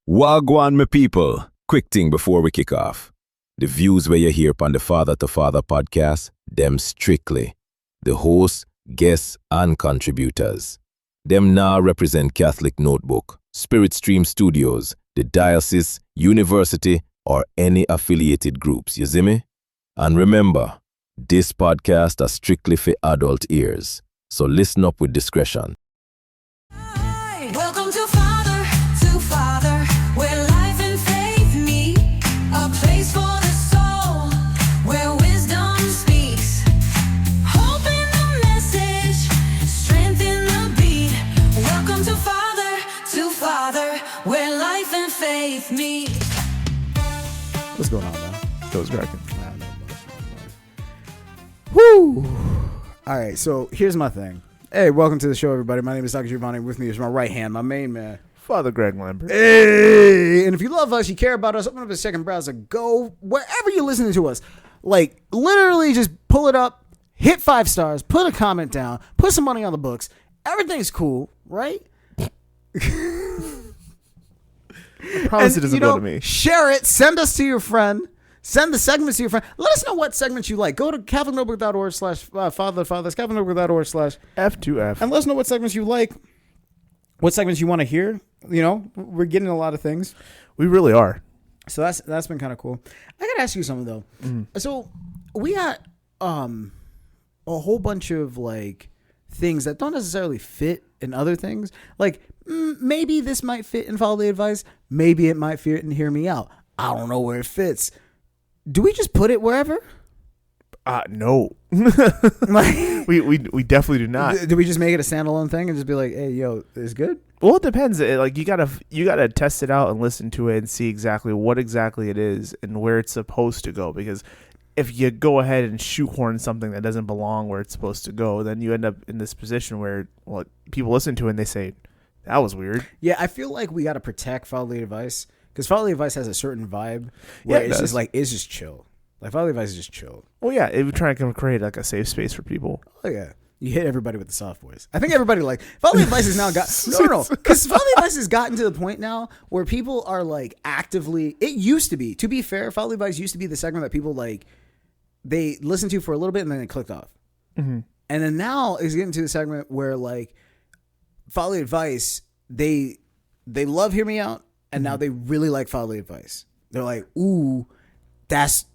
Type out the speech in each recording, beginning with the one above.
Wagwan, my people. Quick thing before we kick off. The views where you hear upon the Father to Father podcast, them strictly. The hosts, guests, and contributors. Them now represent Catholic Notebook, Spirit Stream Studios, the diocese, university, or any affiliated groups, you see me? And remember, this podcast is strictly for adult ears, so listen up with discretion. Welcome to Father, where life and faith meet. A place for the soul, where wisdom speaks. Hope in the message, strength in the beat. Welcome to Father, where life and faith meet. What's going on, man? That was cracking. Woo! All right, so here's my thing. Hey, welcome to the show, everybody. My name is Dr. Giovanni. With me is my right hand, my main man. Father Greg Lambert. Hey! And if you love us, you care about us, open up a second browser. Go wherever you're listening to us. Like, literally just pull it up, hit 5 stars, put a comment down, put some money on the books. Everything's cool, right? I promise it doesn't go to me. Share it. Send us to your friend. Send the segments to your friend. Let us know what segments you like. Go to catholicnotebook.org/father. That's catholicnotebook.org/F2F. And let us know what segments you like. What segments you want to hear. You know, we're getting a lot of things. We really are. So that's been kind of cool. I gotta ask you something though. So we got a whole bunch of like things that don't necessarily fit in other things. Like maybe this might fit in Follow the Advice. Maybe it might fit in Hear Me Out. I don't know where it fits. Do we just put it wherever? No. Like, we definitely do not. Do we just make it a standalone thing and just be like, hey, yo, it's good? Well, it depends. Like you gotta test it out and listen to it and see exactly what exactly it is and where it's supposed to go. Because if you go ahead and shoehorn something that doesn't belong where it's supposed to go, then you end up in this position where people listen to it and they say, that was weird. Yeah, I feel like we got to protect Follow the Advice. Because Follow the Advice has a certain vibe where it's just like, it's just chill. Like, Follow the Advice is just chill. Well, yeah, we're trying to create like a safe space for people. Oh, yeah. You hit everybody with the soft voice. I think everybody like, Follow the Advice has now got, no. Because Follow the Advice has gotten to the point now where people are like actively, it used to be, to be fair, Follow the Advice used to be the segment that people like, they listened to for a little bit and then they clicked off. Mm-hmm. And then now it's getting to the segment where like, Follow the Advice, they love Hear Me Out. And now they really like Follow the Advice. They're like, ooh,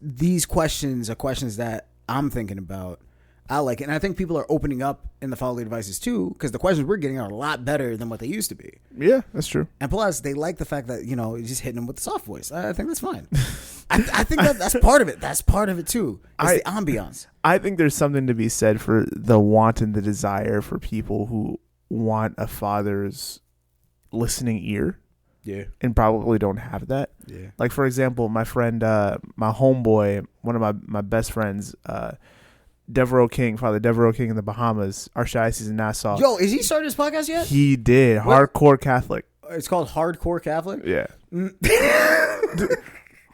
these questions are questions that I'm thinking about. I like it. And I think people are opening up in the Follow the Advices too, because the questions we're getting are a lot better than what they used to be. Yeah, that's true. And plus, they like the fact that, you know, you're just hitting them with the soft voice. I think that's fine. I think that's part of it. That's part of it too. It's the ambiance. I think there's something to be said for the want and the desire for people who want a father's listening ear. Yeah. And probably don't have that. Yeah. Like, for example, my friend, my homeboy, one of my best friends, Devereaux King, Father Devereaux King in the Bahamas, Archdiocese in Nassau. Yo, is he started his podcast yet? He did. What? Hardcore Catholic. It's called Hardcore Catholic? Yeah.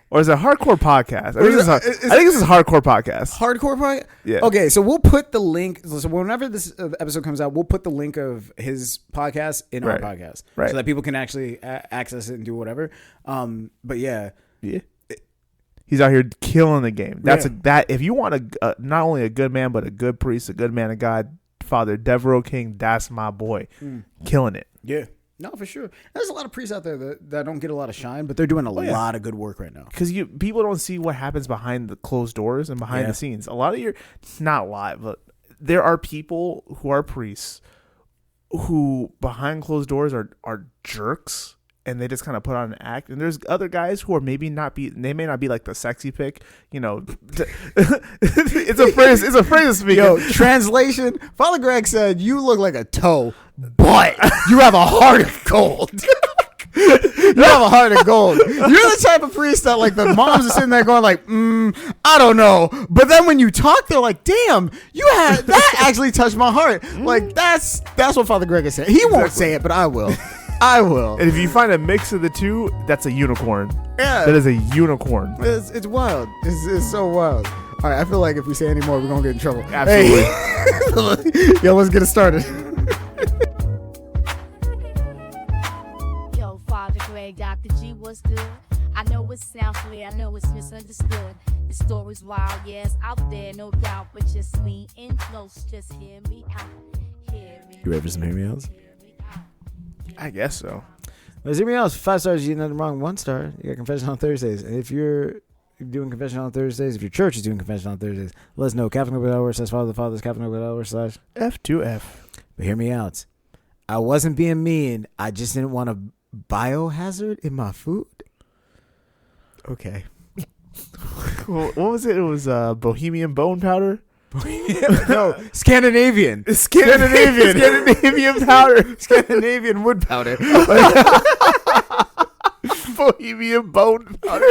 Or is it Hardcore Podcast? I think this is Hardcore Podcast. Hardcore Podcast? Yeah. Okay, so we'll put the link. So whenever this episode comes out, we'll put the link of his podcast in our podcast. Right. So that people can actually access it and do whatever. But yeah. Yeah. He's out here killing the game. If you want not only a good man, but a good priest, a good man of God, Father Devereaux King, that's my boy. Killing it. Yeah. No, for sure. There's a lot of priests out there that don't get a lot of shine, but they're doing a lot of good work right now. Because people don't see what happens behind the closed doors and behind the scenes. A lot of not a lot, but there are people who are priests who behind closed doors are jerks. And they just kind of put on an act. And there's other guys who are they may not be like the sexy pick, you know. It's a phrase of speaking. Yo, translation, Father Greg said, you look like a toe, but you have a heart of gold. You have a heart of gold. You're the type of priest that like the moms are sitting there going like, I don't know. But then when you talk, they're like, damn, that actually touched my heart. Like that's what Father Greg is saying. He won't say it, but I will. And if you find a mix of the two, that's a unicorn. Yeah. That is a unicorn. It's wild. It's so wild. All right, I feel like if we say any more, we're going to get in trouble. Absolutely. Hey. Yo, let's get it started. Yo, Father Greg, Dr. G. G was good. I know it sounds clear, I know it's misunderstood. The story's wild, yes, out there, no doubt. But just lean in close, just hear me out. Hear me. You ready for some hear me outs? I guess so. Let's hear me out. 5 stars, you did nothing wrong. 1 star, you got confession on Thursdays. And if you're doing confession on Thursdays, if your church is doing confession on Thursdays, let us know. Catholic.org/Father the Fathers, Catholic.org/ F2F. But hear me out. I wasn't being mean. I just didn't want a biohazard in my food. Okay. Well, what was it? It was Bohemian bone powder. No, Scandinavian. Scandinavian powder. Scandinavian wood powder. Bohemian bone powder.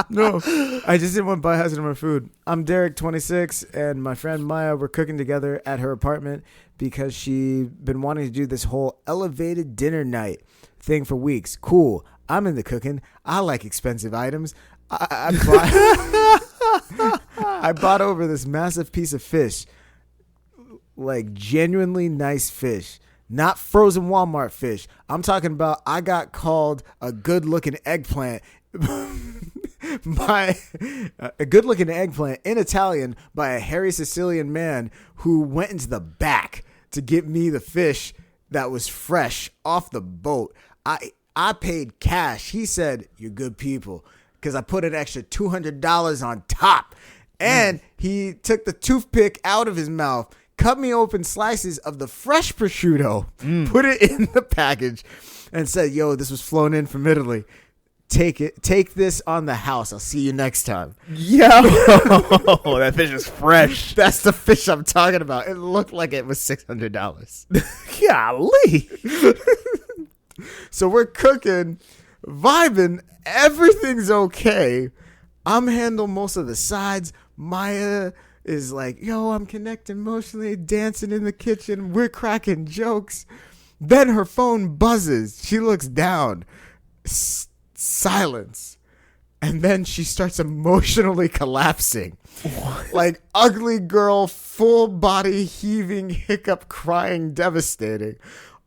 No, I just didn't want biohazard in my food. I'm Derek, 26, and my friend Maya were cooking together at her apartment because she'd been wanting to do this whole elevated dinner night thing for weeks. Cool. I'm into cooking. I like expensive items. I bought over this massive piece of fish, like genuinely nice fish, not frozen Walmart fish. I'm talking about I got called a good-looking eggplant by a good-looking eggplant in Italian by a hairy Sicilian man who went into the back to get me the fish that was fresh off the boat. I paid cash. He said, "You're good people," because I put an extra $200 on top. And he took the toothpick out of his mouth, cut me open slices of the fresh prosciutto, put it in the package, and said, "Yo, this was flown in from Italy. Take it. Take this on the house. I'll see you next time." Yeah. That fish is fresh. That's the fish I'm talking about. It looked like it was $600. Golly. So we're cooking, vibing. Everything's okay. I'm handling most of the sides. Maya is like, "Yo, I'm connecting emotionally, dancing in the kitchen. We're cracking jokes." Then her phone buzzes. She looks down. Silence. And then she starts emotionally collapsing. What? Like ugly girl, full body heaving, hiccup, crying, devastating.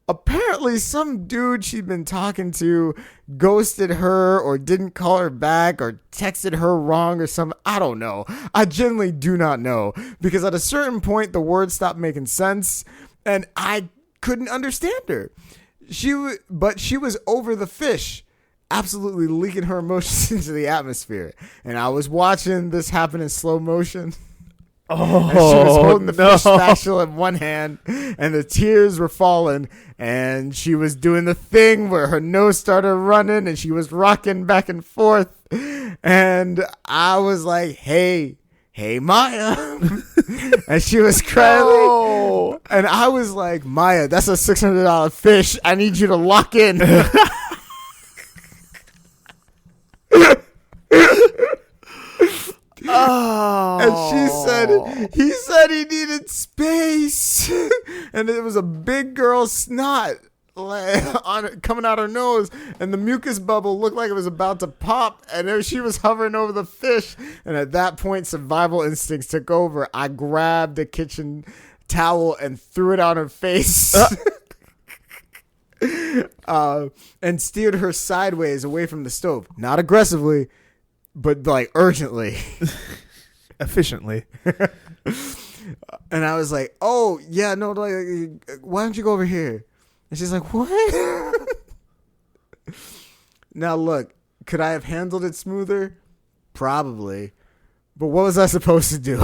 Apparently, some dude she'd been talking to ghosted her or didn't call her back or texted her wrong or something. I don't know. I genuinely do not know. Because at a certain point, the words stopped making sense and I couldn't understand her. But she was over the fish, absolutely leaking her emotions into the atmosphere. And I was watching this happen in slow motion. Oh, and she was holding the fish spatula in one hand, and the tears were falling, and she was doing the thing where her nose started running, and she was rocking back and forth, and I was like, hey, Maya. And she was crying. No. And I was like, "Maya, that's a $600 fish. I need you to lock in." Oh. And he said he needed space. And it was a big girl snot coming out her nose, and the mucus bubble looked like it was about to pop, and there she was hovering over the fish. And at that point, survival instincts took over. I grabbed a kitchen towel and threw it on her face. And steered her sideways away from the stove. Not aggressively, but like urgently. Efficiently. And I was like, "Oh, yeah, no, like, why don't you go over here?" And she's like, "What?" Now, look, could I have handled it smoother? Probably. But what was I supposed to do?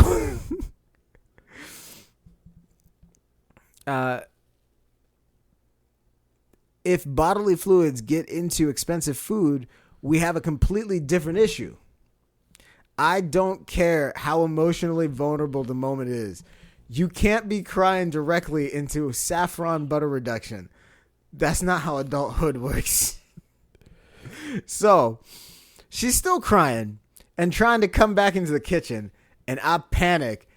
If bodily fluids get into expensive food, we have a completely different issue. I don't care how emotionally vulnerable the moment is. You can't be crying directly into saffron butter reduction. That's not how adulthood works. So, she's still crying and trying to come back into the kitchen, and I panic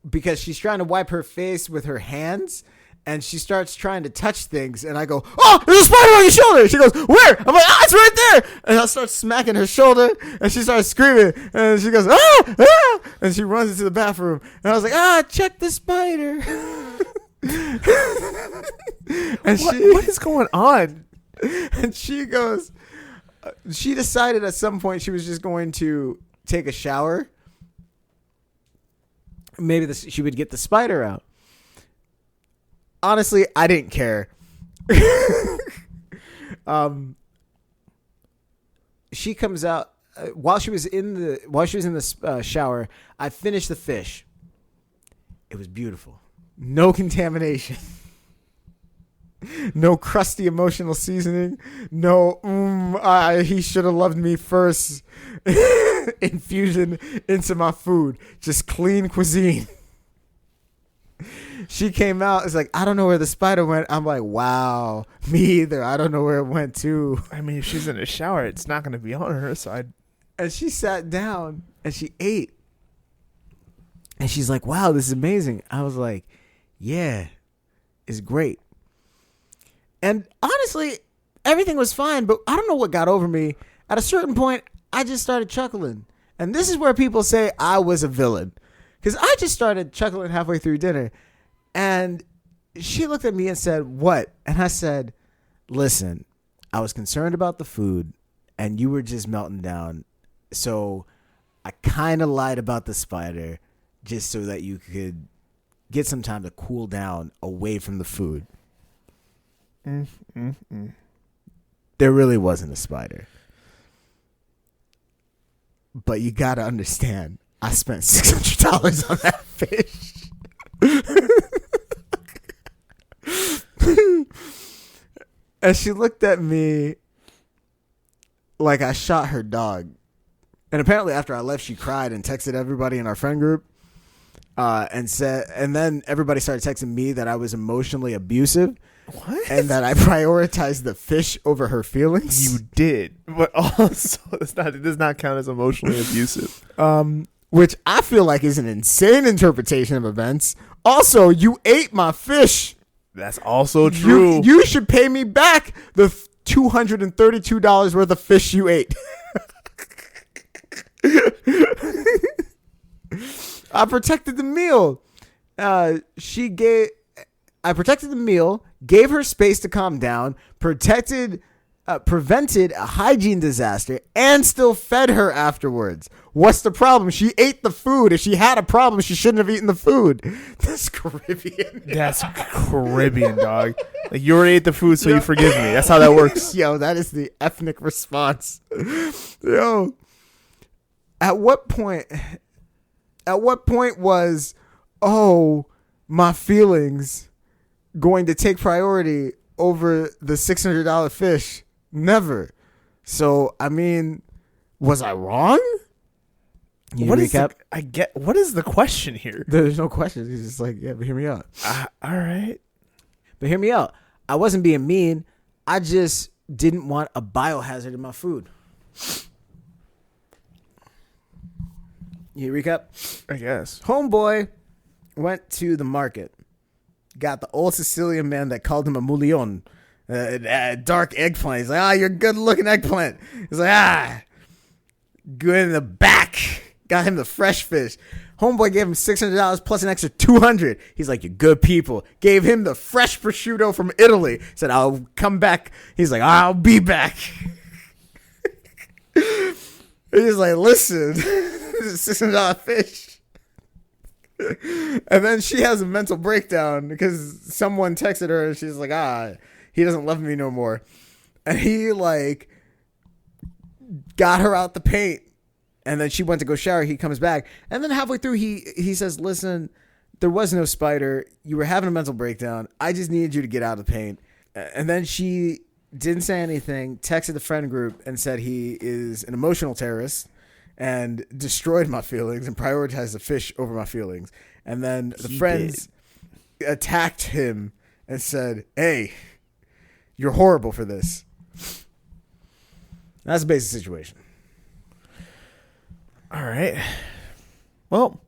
because she's trying to wipe her face with her hands. And she starts trying to touch things, and I go, "Oh, there's a spider on your shoulder!" She goes, "Where?" I'm like, "Ah, it's right there!" And I start smacking her shoulder, and she starts screaming, and she goes, "Ah, ah!" And she runs into the bathroom, and I was like, "Ah, check the spider." And what is going on? And she goes, she decided at some point she was just going to take a shower. Maybe she would get the spider out. Honestly, I didn't care. She comes out while she was in the shower. I finished the fish. It was beautiful. No contamination. No crusty emotional seasoning. No, he should have loved me first. Infusion into my food. Just clean cuisine. She came out. It's like, I don't know where the spider went. I'm like, wow, me either. I don't know where it went to. I mean, if she's in a shower, it's not going to be on her. So And she sat down and she ate. And she's like, wow, this is amazing. I was like, yeah, it's great. And honestly, everything was fine, but I don't know what got over me. At a certain point, I just started chuckling. And this is where people say I was a villain. Because I just started chuckling halfway through dinner. And she looked at me and said, what? And I said, listen, I was concerned about the food and you were just melting down. So I kind of lied about the spider just so that you could get some time to cool down away from the food. There really wasn't a spider. But you got to understand, I spent $600 on that fish. And she looked at me like I shot her dog. And apparently after I left, she cried and texted everybody in our friend group. And then everybody started texting me that I was emotionally abusive. What? And that I prioritized the fish over her feelings. You did, but also it does not count as emotionally abusive. Which I feel like is an insane interpretation of events. Also, you ate my fish. That's also true. You should pay me back the $232 worth of fish you ate. I protected the meal. I protected the meal, gave her space to calm down, prevented a hygiene disaster, and still fed her afterwards. What's the problem? She ate the food. If she had a problem, she shouldn't have eaten the food. That's Caribbean. That's Caribbean, dog. Like, you already ate the food, so you forgive me. That's how that works. Yo, that is the ethnic response. Yo, at what point was, my feelings going to take priority over the $600 fish? Never. So, I mean, was I wrong? What is the question here? There's no question. He's just like, yeah, but hear me out. All right. But hear me out. I wasn't being mean. I just didn't want a biohazard in my food. You recap? I guess. Homeboy went to the market. Got the old Sicilian man that called him a mullion. Dark eggplant. He's like, you're a good looking eggplant. He's like, good in the back. Got him the fresh fish. Homeboy gave him $600 plus an extra $200. He's like, you're good people. Gave him the fresh prosciutto from Italy. Said, I'll come back. He's like, I'll be back. He's like, listen, this is a $600 fish. And then she has a mental breakdown because someone texted her and she's like, he doesn't love me no more. And he like got her out the paint. And then she went to go shower. He comes back. And then halfway through, he says, listen, there was no spider. You were having a mental breakdown. I just needed you to get out of the paint. And then she didn't say anything, texted the friend group and said he is an emotional terrorist and destroyed my feelings and prioritized the fish over my feelings. And then the friends attacked him and said, hey, you're horrible for this. That's the basic situation. All right. Well,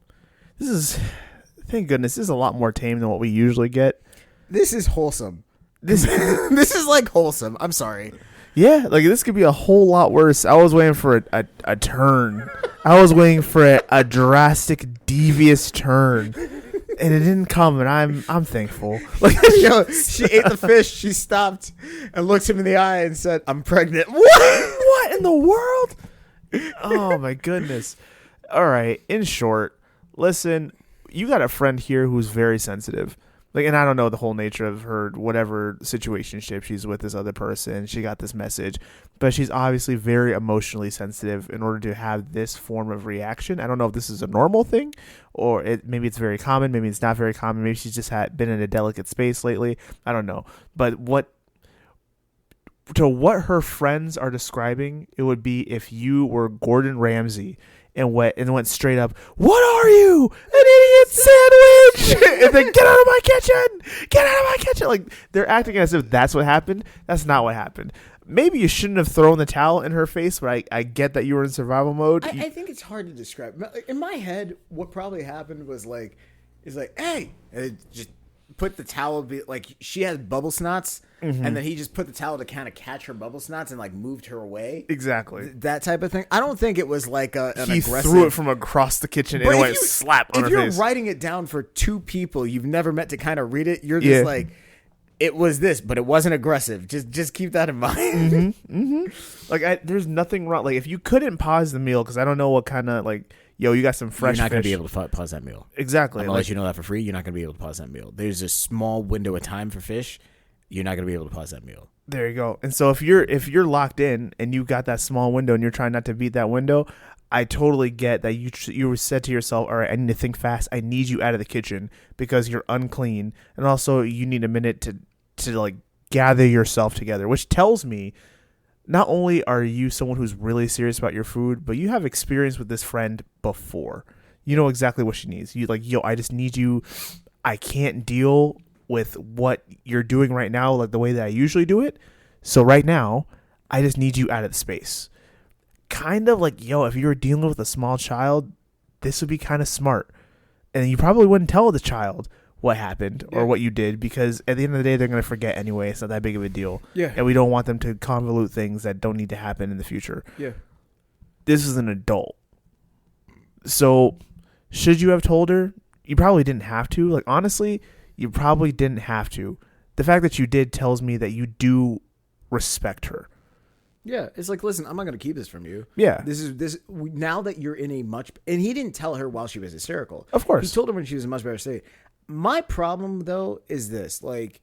thank goodness, this is a lot more tame than what we usually get. This is wholesome. This is like wholesome. I'm sorry. Yeah, like this could be a whole lot worse. I was waiting for a turn. I was waiting for a drastic, devious turn. and it didn't come, and I'm thankful. Like, yo, she ate the fish. She stopped and looked him in the eye and said, "I'm pregnant." What in the world? Oh my goodness. All right. In short, listen, you got a friend here who's very sensitive. Like, and I don't know the whole nature of her, whatever situationship she's with this other person. She got this message, but she's obviously very emotionally sensitive in order to have this form of reaction. I don't know if this is a normal thing, or maybe it's very common. Maybe it's not very common. Maybe she's just been in a delicate space lately. I don't know. But what her friends are describing, it would be if you were Gordon Ramsay and went straight up, "What are you? An idiot sandwich?" And then, "Get out of my kitchen! Get out of my kitchen!" Like, they're acting as if that's what happened. That's not what happened. Maybe you shouldn't have thrown the towel in her face, but I get that you were in survival mode. I think it's hard to describe. In my head, what probably happened was like, "Hey," and it just put the towel, like, she has bubble snots, and then he just put the towel to kind of catch her bubble snots and like moved her away. Exactly. That type of thing. I don't think it was like an he aggressive. threw it from across the kitchen and it went slap on her face. If you're writing it down for two people you've never met to kind of read it, you're just like, it was this, but it wasn't aggressive. Just keep that in mind. Like, there's nothing wrong. Like, if you couldn't pause the meal, because I don't know what kind of, like, yo, you got some fresh You're not going to fish. be able to pause that meal. Exactly. Unless you know that for free, you're not going to be able to pause that meal. There's a small window of time for fish. You're not going to be able to pause that meal. There you go. And so if you're locked in and you got that small window and you're trying not to beat that window, I totally get that you said to yourself, all right, I need to think fast. I need you out of the kitchen because you're unclean. And also you need a minute to like gather yourself together, which tells me not only are you someone who's really serious about your food, but you have experience with this friend before. You know exactly what she needs. You like, yo, I just need you. I can't deal with what you're doing right now, like the way that I usually do it. So right now, I just need you out of the space. Kind of like, yo, if you were dealing with a small child, this would be kind of smart. And you probably wouldn't tell the child what happened or what you did, because at the end of the day, they're going to forget anyway. It's not that big of a deal. Yeah. And we don't want them to convolute things that don't need to happen in the future. Yeah. This is an adult. So should you have told her? You probably didn't have to. Like, honestly, you probably didn't have to. The fact that you did tells me that you do respect her. Yeah, it's like, listen, I'm not going to keep this from you. Yeah. This now that you're in a much, and he didn't tell her while she was hysterical. Of course. He told her when she was in a much better state. My problem, though, is this. Like,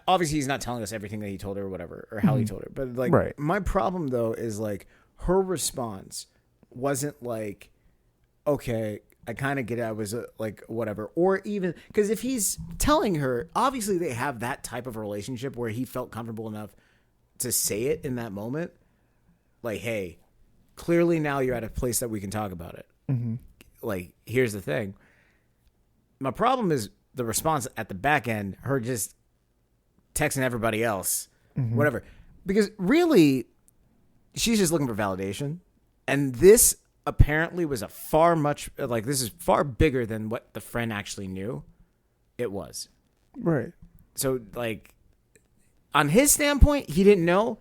obviously he's not telling us everything that he told her or whatever, or how he told her. But, like, Right. my problem, though, is, like, her response wasn't like, okay, I kind of get it. I was like, whatever. Or even, because if he's telling her, obviously they have that type of relationship where he felt comfortable enough to say it in that moment. Like, hey, clearly now you're at a place that we can talk about it. Like, here's the thing. My problem is the response at the back end, her just texting everybody else, whatever. Because really, she's just looking for validation. And this apparently was this is far bigger than what the friend actually knew it was. Right. So, like, on his standpoint, he didn't know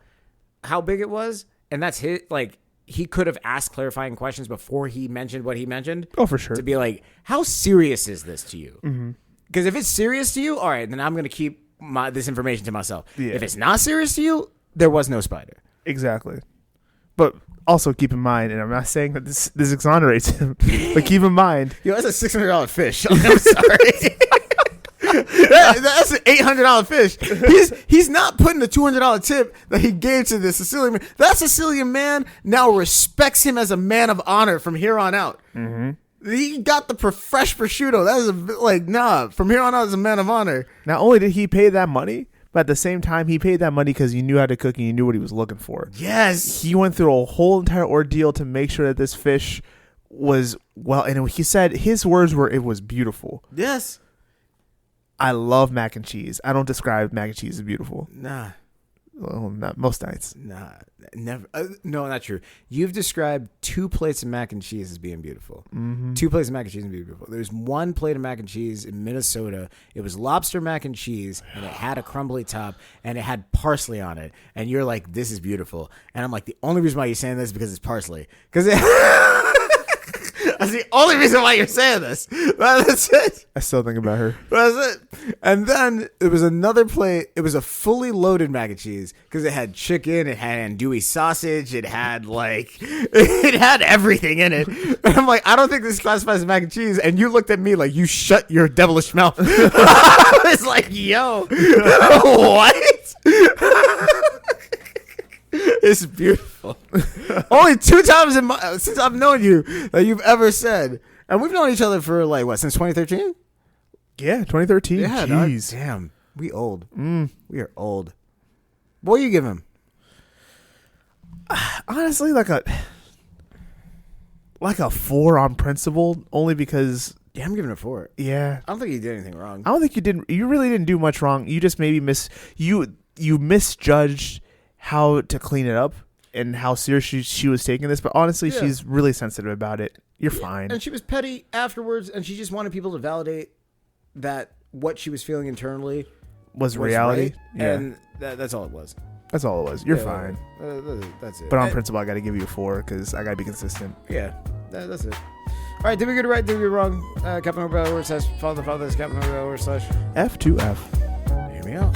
how big it was. And that's his, like, he could have asked clarifying questions before he mentioned what he mentioned. Oh, for sure. To be like, how serious is this to you? Because if it's serious to you, all right, then I'm going to keep this information to myself. Yeah. If it's not serious to you, there was no spider. Exactly. But also keep in mind, and I'm not saying that this exonerates him, but keep in mind. Yo, that's a $600 fish. I'm sorry. That's an $800 fish. He's not putting the $200 tip that he gave to the Sicilian man. That Sicilian man now respects him as a man of honor from here on out. He got the fresh prosciutto. That is from here on out as a man of honor. Not only did he pay that money, but at the same time, he paid that money because he knew how to cook and he knew what he was looking for. Yes. He went through a whole entire ordeal to make sure that this fish was well. And he said his words were, it was beautiful. Yes. I love mac and cheese. I don't describe mac and cheese as beautiful. Nah. Well, not most nights. Nah. Never. No, not true. You've described 2 plates of mac and cheese as being beautiful. 2 plates of mac and cheese as being beautiful. There's 1 plate of mac and cheese in Minnesota. It was lobster mac and cheese, and it had a crumbly top, and it had parsley on it. And you're like, this is beautiful. And I'm like, the only reason why you're saying this is because it's parsley. Because That's the only reason why you're saying this. That's it. I still think about her. That's it. And then there was another plate. It was a fully loaded mac and cheese because it had chicken, it had andouille sausage, it had it had everything in it. And I'm like, I don't think this classifies as mac and cheese. And you looked at me like you shut your devilish mouth. I was like, yo, what? It's beautiful. Only 2 times since I've known you that you've ever said, and we've known each other for since 2013. Yeah, 2013. Yeah, dog. Jeez. Damn, we old. We are old. What do you give him? Honestly, like a 4 on principle, only because. Yeah, I'm giving it a 4. Yeah, I don't think you did anything wrong. I don't think you didn't. You really didn't do much wrong. You just maybe you misjudged how to clean it up and how serious she was taking this. But honestly, she's really sensitive about it. You're fine. And she was petty afterwards, and she just wanted people to validate that what she was feeling internally was reality. Right, yeah, and that's all it was. That's all it was. You're fine. That's it. But on principle, I got to give you a 4 because I got to be consistent. Yeah, that's it. All right, did we get it right? Did we get it wrong? Captain O'Brien says follow the father is Captain O'Brien / F2F. Hear me out.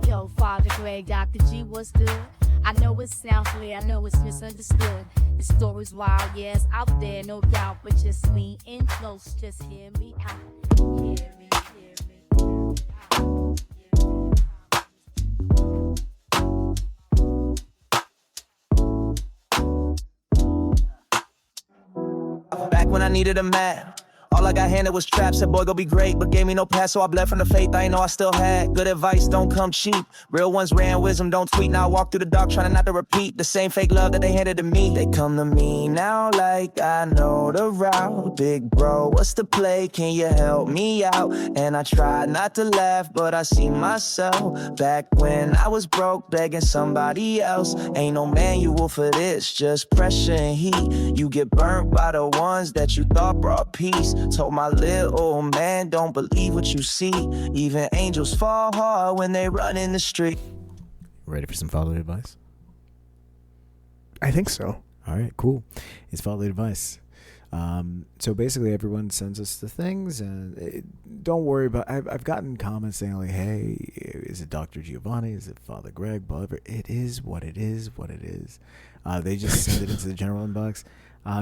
Yo, Father Greg, Dr. G, what's good? I know it sounds clear, I know it's misunderstood. The story's wild, yeah, it's out there, no doubt. But just lean in close, just hear me out. Hear me, hear me. Back when I needed a man, all I got handed was traps. Said boy go be great, but gave me no pass, so I bled from the faith I ain't know I still had. Good advice don't come cheap, real ones ran wisdom don't tweet. Now I walk through the dark trying not to repeat the same fake love that they handed to me. They come to me now like I know the route. Big bro, what's the play, can you help me out? And I try not to laugh, but I see myself back when I was broke begging somebody else. Ain't no manual for this, just pressure and heat. You get burnt by the ones that you thought brought peace. Told my little man, don't believe what you see. Even angels fall hard when they run in the street. Ready for some fatherly advice? I think so. All right, cool. It's fatherly advice. So basically, everyone sends us the things, and don't worry about. I've gotten comments saying like, "Hey, is it Dr. Giovanni? Is it Father Greg?" Whatever. It is what it is. What it is. They just send it into the general inbox.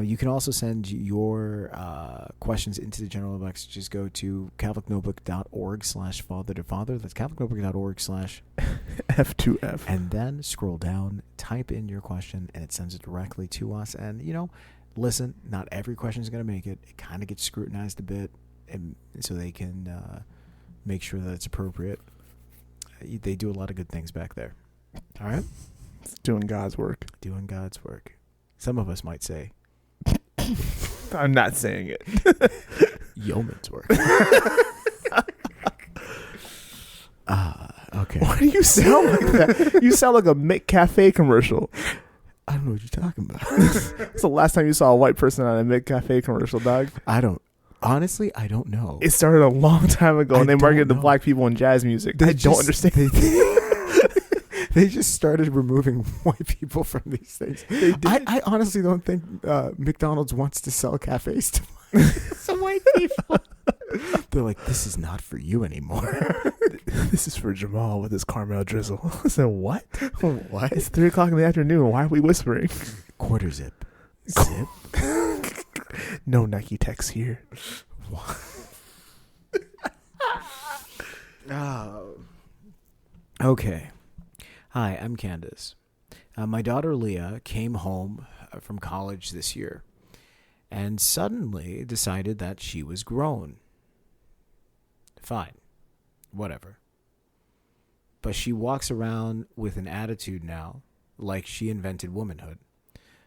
You can also send your questions into the general inbox. Just go to catholicnotebook.org/father-to-father. That's catholicnotebook.org/F2F. And then scroll down, type in your question, and it sends it directly to us. And, listen, not every question is going to make it. It kind of gets scrutinized a bit, and so they can make sure that it's appropriate. They do a lot of good things back there. All right? It's doing God's work. Doing God's work. Some of us might say, I'm not saying it. yeoman's work. Okay. Why do you sound like that? You sound like a McCafe commercial. I don't know what you're talking about. What's the last time you saw a white person on a McCafe commercial, dog? Honestly, I don't know. It started a long time ago, and they marketed to black people in jazz music. I don't understand. They just started removing white people from these things. I honestly don't think McDonald's wants to sell cafes to some white people. They're like, this is not for you anymore. This is for Jamal with his caramel drizzle. I said, what? What? It's 3 o'clock in the afternoon. Why are we whispering? Quarter zip. Zip. No Nike Techs here. Oh. Okay. Hi, I'm Candace. My daughter Leah came home from college this year and suddenly decided that she was grown. Fine. Whatever. But she walks around with an attitude now like she invented womanhood.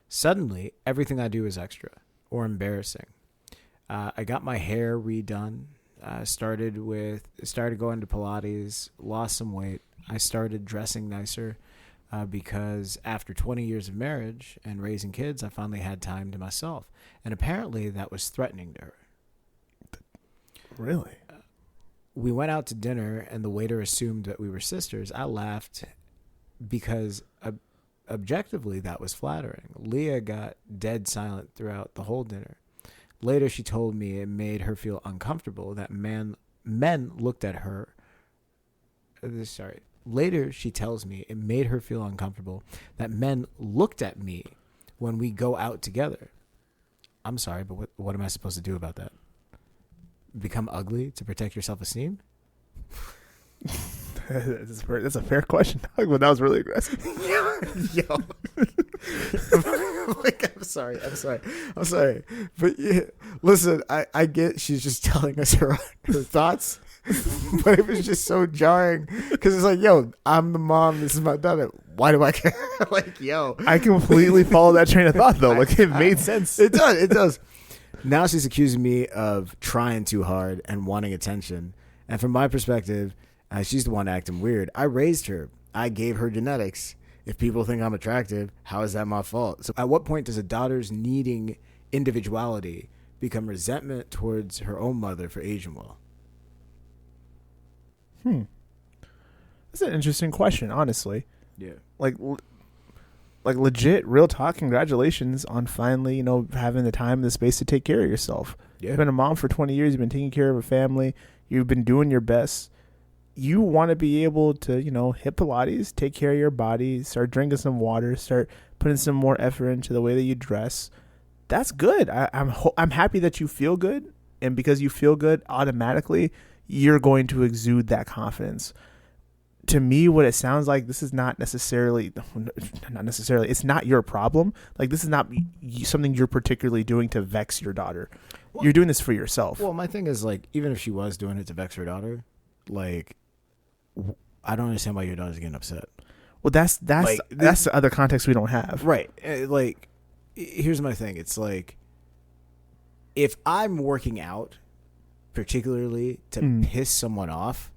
Suddenly, everything I do is extra or embarrassing. I got my hair redone. Started going to Pilates, lost some weight. I started dressing nicer because after 20 years of marriage and raising kids, I finally had time to myself. And apparently that was threatening to her. Really? We went out to dinner and the waiter assumed that we were sisters. I laughed because objectively, that was flattering. Leah got dead silent throughout the whole dinner. Later, she told me it made her feel uncomfortable that men looked at her. Later, she tells me it made her feel uncomfortable that men looked at me when we go out together. I'm sorry, but what am I supposed to do about that? Become ugly to protect your self-esteem? That's a fair question, but that was really aggressive. Yo. Like, I'm sorry. But yeah, listen, I get she's just telling us her thoughts, but it was just so jarring because it's like, yo, I'm the mom, this is my daughter. Why do I care? Like, yo. I completely follow that train of thought, though. Like, it made sense. It does. Now she's accusing me of trying too hard and wanting attention. And from my perspective, she's the one acting weird. I raised her. I gave her genetics. If people think I'm attractive, how is that my fault? So at what point does a daughter's needing individuality become resentment towards her own mother for aging well? That's an interesting question, honestly. Yeah. Like legit, real talk, congratulations on finally, having the time and the space to take care of yourself. Yeah. You've been a mom for 20 years. You've been taking care of a family. You've been doing your best. You want to be able to, hit Pilates, take care of your body, start drinking some water, start putting some more effort into the way that you dress. That's good. I'm happy that you feel good. And because you feel good, automatically, you're going to exude that confidence. To me, what it sounds like, this is not necessarily, it's not your problem. Like, this is not something you're particularly doing to vex your daughter. Well, you're doing this for yourself. Well, my thing is, like, even if she was doing it to vex her daughter, like, I don't understand why your daughter's getting upset. Well, that's the other context we don't have. Right. Like, here's my thing. It's like, if I'm working out, particularly to piss someone off,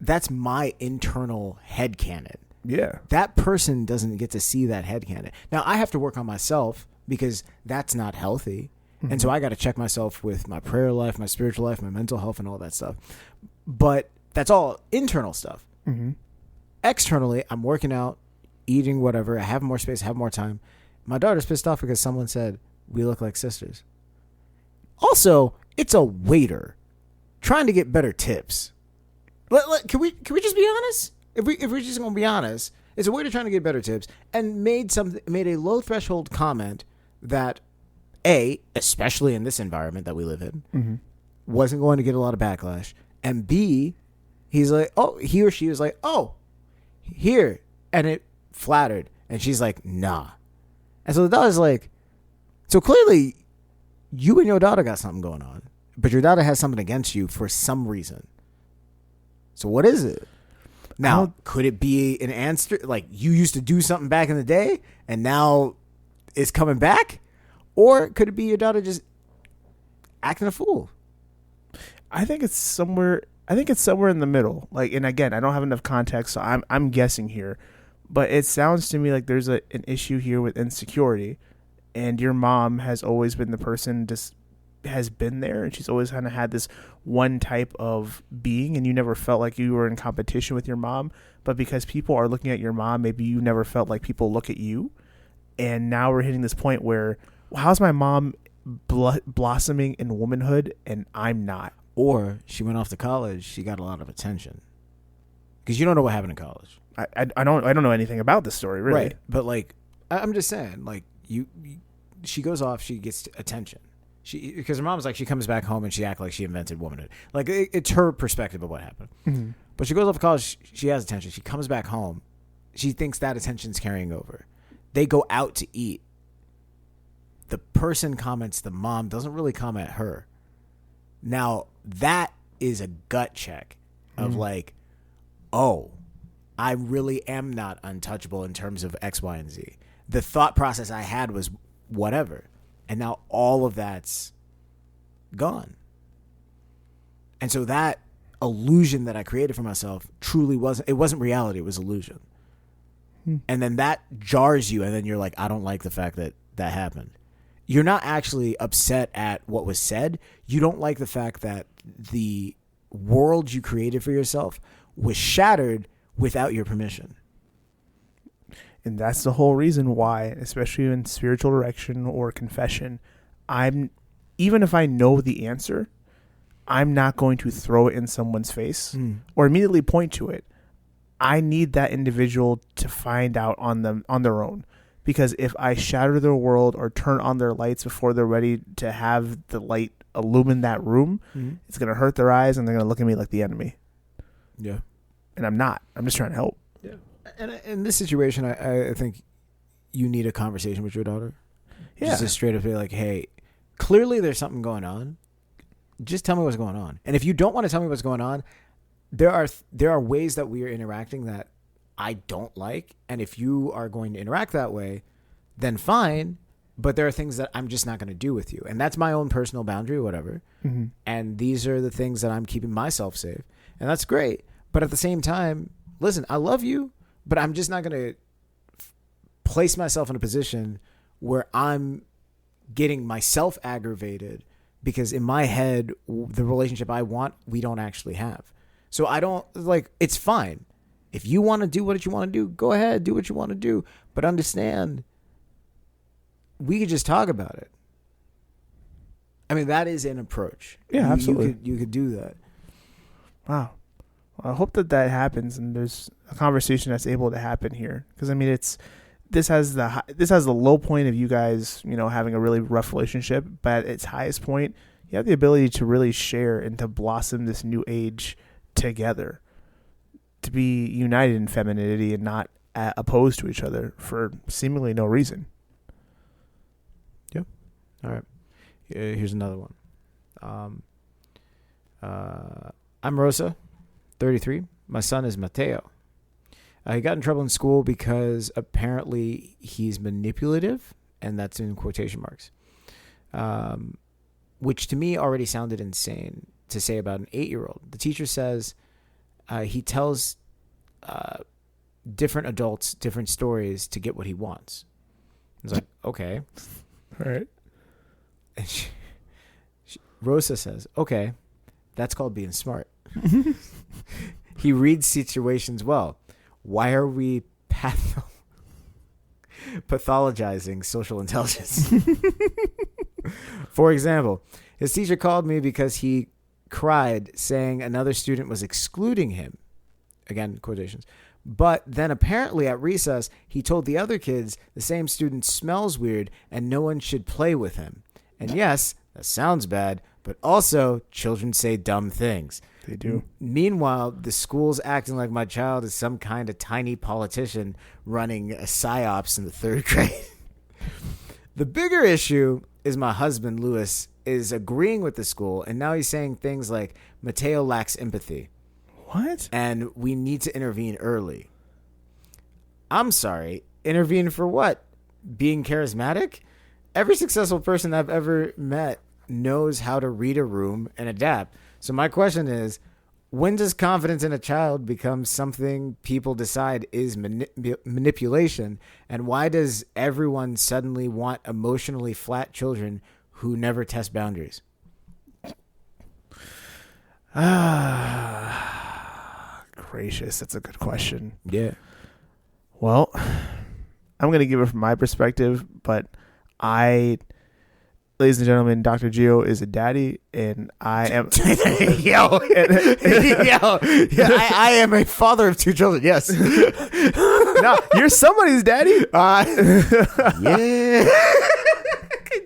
that's my internal headcanon. Yeah. That person doesn't get to see that headcanon. Now, I have to work on myself because that's not healthy. Mm-hmm. And so I got to check myself with my prayer life, my spiritual life, my mental health, and all that stuff. But that's all internal stuff. Mm-hmm. Externally, I'm working out, eating whatever. I have more space, have more time. My daughter's pissed off because someone said, we look like sisters. Also, it's a waiter trying to get better tips. Can we just be honest? If we're just gonna be honest, it's a waiter trying to get better tips and made a low threshold comment that especially in this environment that we live in, wasn't going to get a lot of backlash, and B, he's like, he or she was like, here, and it flattered, and she's like, nah, and so the daughter's like, so clearly, you and your daughter got something going on, but your daughter has something against you for some reason. So what is it? Now, could it be an answer? Like, you used to do something back in the day and now it's coming back? Or could it be your daughter just acting a fool? I think it's somewhere in the middle. Like, and again, I don't have enough context, so I'm guessing here. But it sounds to me like there's an issue here with insecurity. And your mom has always been the person just has been there, and she's always kind of had this one type of being, and you never felt like you were in competition with your mom. But because people are looking at your mom, maybe you never felt like people look at you. And now we're hitting this point where, well, how's my mom blossoming in womanhood and I'm not? Or she went off to college, she got a lot of attention. Because you don't know what happened in college. I don't know anything about this story, really. Right. But like, I'm just saying, like, she goes off, she gets attention. Because her mom's like, she comes back home and she acts like she invented womanhood. Like, it's her perspective of what happened. Mm-hmm. But she goes off to college, she has attention. She comes back home, she thinks that attention's carrying over. They go out to eat. The person comments, the mom doesn't really comment her. Now, that is a gut check of like, oh, I really am not untouchable in terms of X, Y, and Z. The thought process I had was whatever. And now all of that's gone. And so that illusion that I created for myself truly wasn't reality. It was illusion. And then that jars you. And then you're like, I don't like the fact that that happened. You're not actually upset at what was said. You don't like the fact that the world you created for yourself was shattered without your permission. And that's the whole reason why, especially in spiritual direction or confession, even if I know the answer, I'm not going to throw it in someone's face or immediately point to it. I need that individual to find out on their own. Because if I shatter their world or turn on their lights before they're ready to have the light illumine that room, it's going to hurt their eyes and they're going to look at me like the enemy. Yeah. And I'm not. I'm just trying to help. Yeah. And in this situation, I think you need a conversation with your daughter. Yeah. Just to straight up be like, hey, clearly there's something going on. Just tell me what's going on. And if you don't want to tell me what's going on, there are ways that we are interacting that I don't like. And if you are going to interact that way, then fine. But there are things that I'm just not going to do with you. And that's my own personal boundary or whatever. Mm-hmm. And these are the things that I'm keeping myself safe. And that's great. But at the same time, listen, I love you, but I'm just not going to place myself in a position where I'm getting myself aggravated because in my head, the relationship I want, we don't actually have. So I don't it's fine. If you want to do what you want to do, go ahead, do what you want to do. But understand, we could just talk about it. I mean, that is an approach. Yeah, absolutely. You could do that. Wow. Well, I hope that happens and there's a conversation that's able to happen here. Because, I mean, this has the low point of you guys, having a really rough relationship. But at its highest point, you have the ability to really share and to blossom this new age together. To be united in femininity and not opposed to each other for seemingly no reason. Yep. All right. Here's another one. I'm Rosa, 33. My son is Mateo. He got in trouble in school because apparently he's manipulative, and that's in quotation marks, which to me already sounded insane to say about an 8-year-old. The teacher says he tells different adults different stories to get what he wants. It's like, okay. All right. And Rosa says, okay, that's called being smart. He reads situations well. Why are we pathologizing social intelligence? For example, his teacher called me because he cried saying another student was excluding him. Again, quotations. But then apparently at recess, he told the other kids the same student smells weird and no one should play with him. And yes, that sounds bad, but also children say dumb things. They do. Meanwhile, the school's acting like my child is some kind of tiny politician running a psyops in the 3rd grade. The bigger issue is my husband, Louis, is agreeing with the school, and now he's saying things like Mateo lacks empathy. What? And we need to intervene early. I'm sorry. Intervene for what? Being charismatic? Every successful person I've ever met knows how to read a room and adapt. So my question is, when does confidence in a child become something people decide is manipulation? And why does everyone suddenly want emotionally flat children who never test boundaries? Gracious, that's a good question. Yeah. Well, I'm going to give it from my perspective, but ladies and gentlemen, Dr. Gio is a daddy, and I am... I am a father of 2 children, yes. No, you're somebody's daddy. Yeah.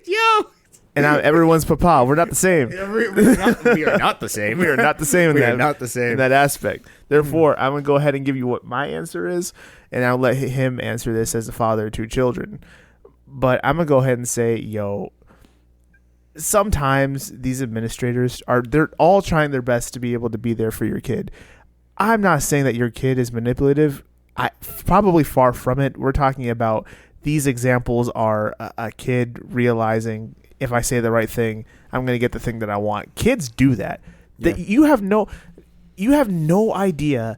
Yo. And I'm everyone's papa. We're not the same. We are not the same. We are not the same. We are not the same in that aspect. Therefore, I'm gonna go ahead and give you what my answer is, and I'll let him answer this as a father of 2 children. But I'm gonna go ahead and say, sometimes these administrators they're all trying their best to be able to be there for your kid. I'm not saying that your kid is manipulative. Probably far from it. We're talking about these examples are a kid realizing, if I say the right thing, I'm going to get the thing that I want. Kids do that. Yeah. You have no idea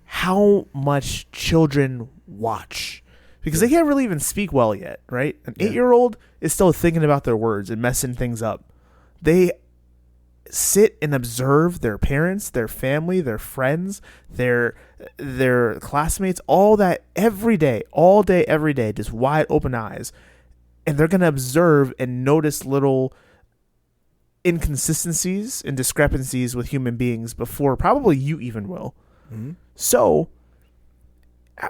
how much children watch because they can't really even speak well yet, right? An 8-year-old is still thinking about their words and messing things up. sit and observe their parents, their family, their friends, their classmates, all that every day, all day, every day, just wide open eyes. And they're going to observe and notice little inconsistencies and discrepancies with human beings before probably you even will. Mm-hmm. So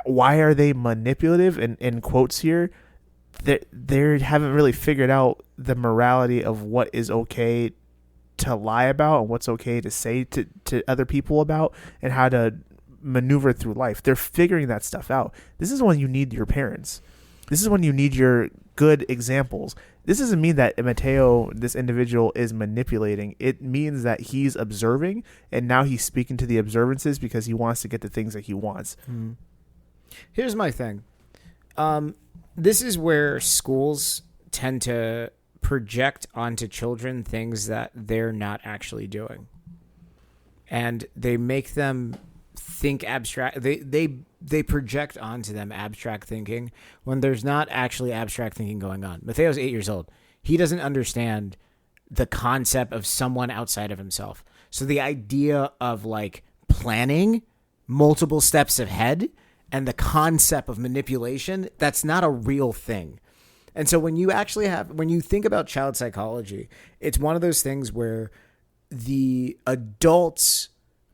why are they manipulative in quotes here? They haven't really figured out the morality of what is okay to lie about and what's okay to say to other people about and how to maneuver through life. They're figuring that stuff out. This is when you need your parents. This is when you need your good examples. This doesn't mean that Mateo, this individual, is manipulating. It means that he's observing, and now he's speaking to the observances because he wants to get the things that he wants. Mm-hmm. Here's my thing. This is where schools tend to project onto children things that they're not actually doing. And they make them think abstract. They project onto them abstract thinking when there's not actually abstract thinking going on. Mateo's 8 years old. He doesn't understand the concept of someone outside of himself. So the idea of like planning multiple steps ahead and the concept of manipulation, that's not a real thing. And so when you think about child psychology, it's one of those things where the adults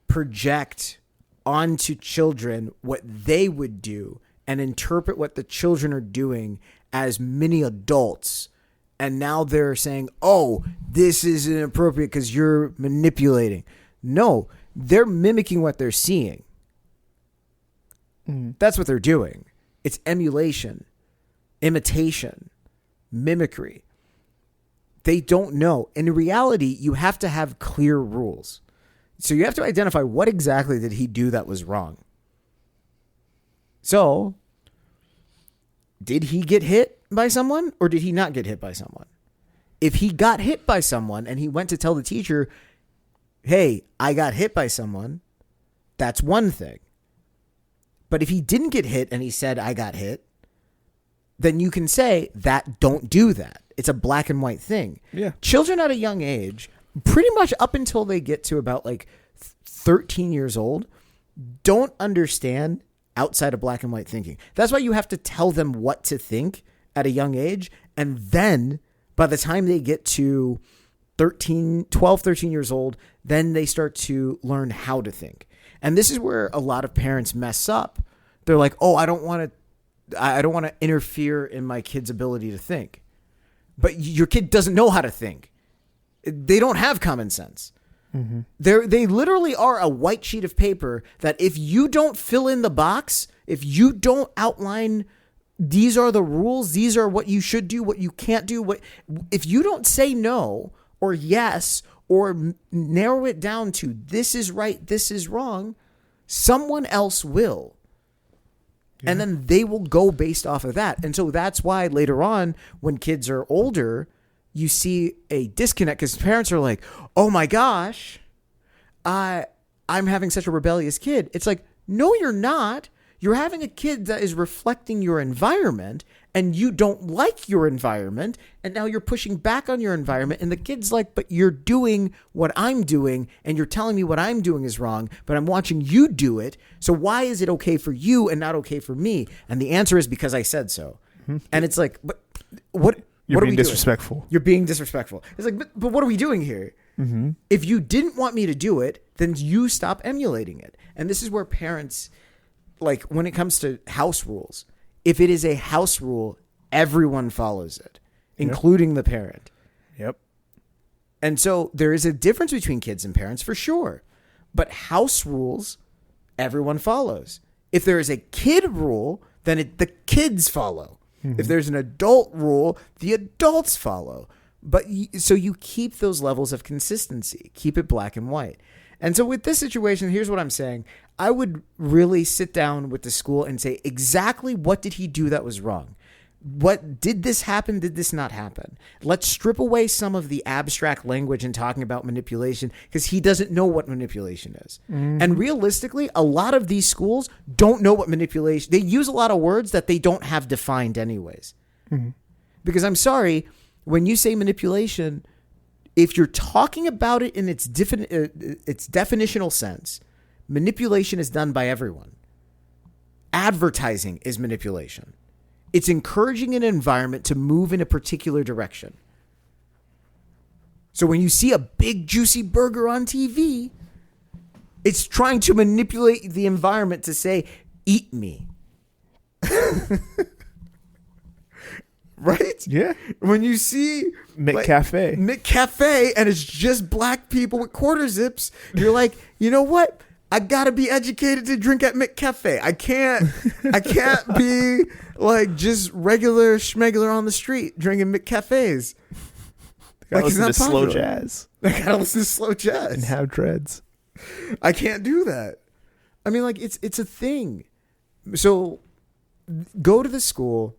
project onto children what they would do and interpret what the children are doing as mini adults. And now they're saying, oh, this is inappropriate because you're manipulating. No, they're mimicking what they're seeing. That's what they're doing. It's emulation, imitation, mimicry. They don't know. In reality, you have to have clear rules. So you have to identify what exactly did he do that was wrong. So, did he get hit by someone or did he not get hit by someone? If he got hit by someone and he went to tell the teacher, hey, I got hit by someone, that's one thing. But if he didn't get hit and he said, I got hit, then you can say that don't do that. It's a black and white thing. Yeah. Children at a young age, pretty much up until they get to about like 13 years old, don't understand outside of black and white thinking. That's why you have to tell them what to think at a young age. And then by the time they get to 12, 13 years old, then they start to learn how to think. And this is where a lot of parents mess up. They're like, oh, I don't want to interfere in my kid's ability to think. But your kid doesn't know how to think. They don't have common sense. Mm-hmm. They literally are a white sheet of paper that if you don't fill in the box, if you don't outline, these are the rules, these are what you should do, what you can't do, if you don't say no or yes or narrow it down to this is right, this is wrong, someone else will. Yeah. And then they will go based off of that. And so that's why later on, when kids are older, you see a disconnect because parents are like, oh my gosh, I'm having such a rebellious kid. It's like, no, you're not. You're having a kid that is reflecting your environment and you don't like your environment. And now you're pushing back on your environment. And the kid's like, but you're doing what I'm doing and you're telling me what I'm doing is wrong, but I'm watching you do it. So why is it okay for you and not okay for me? And the answer is because I said so. Mm-hmm. And it's like, but what? You're what being are we disrespectful. Doing? You're being disrespectful. It's like, but what are we doing here? Mm-hmm. If you didn't want me to do it, then you stop emulating it. And this is where parents, like when it comes to house rules, if it is a house rule, everyone follows it, including the parent. Yep. And so there is a difference between kids and parents for sure. But house rules, everyone follows. If there is a kid rule, then the kids follow. Mm-hmm. If there's an adult rule, the adults follow. But so you keep those levels of consistency, keep it black and white. And so with this situation, here's what I'm saying. I would really sit down with the school and say, exactly what did he do that was wrong? What did this happen? Did this not happen? Let's strip away some of the abstract language and talking about manipulation because he doesn't know what manipulation is. Mm-hmm. And realistically, a lot of these schools don't know what manipulation. They use a lot of words that they don't have defined anyways. Mm-hmm. Because I'm sorry, when you say manipulation, if you're talking about it in its definitional sense, manipulation is done by everyone. Advertising is manipulation. It's encouraging an environment to move in a particular direction. So when you see a big juicy burger on TV, it's trying to manipulate the environment to say, eat me. Right? Yeah. When you see McCafe. McCafe and it's just black people with quarter zips, you're like, you know what? I gotta be educated to drink at McCafe. I can't be like just regular schmegular on the street drinking McCafes. Gotta Like, it's listen not to slow popular. jazz I gotta listen to slow jazz. and have dreads. I can't do that. I mean, like, it's a thing. So go to the school,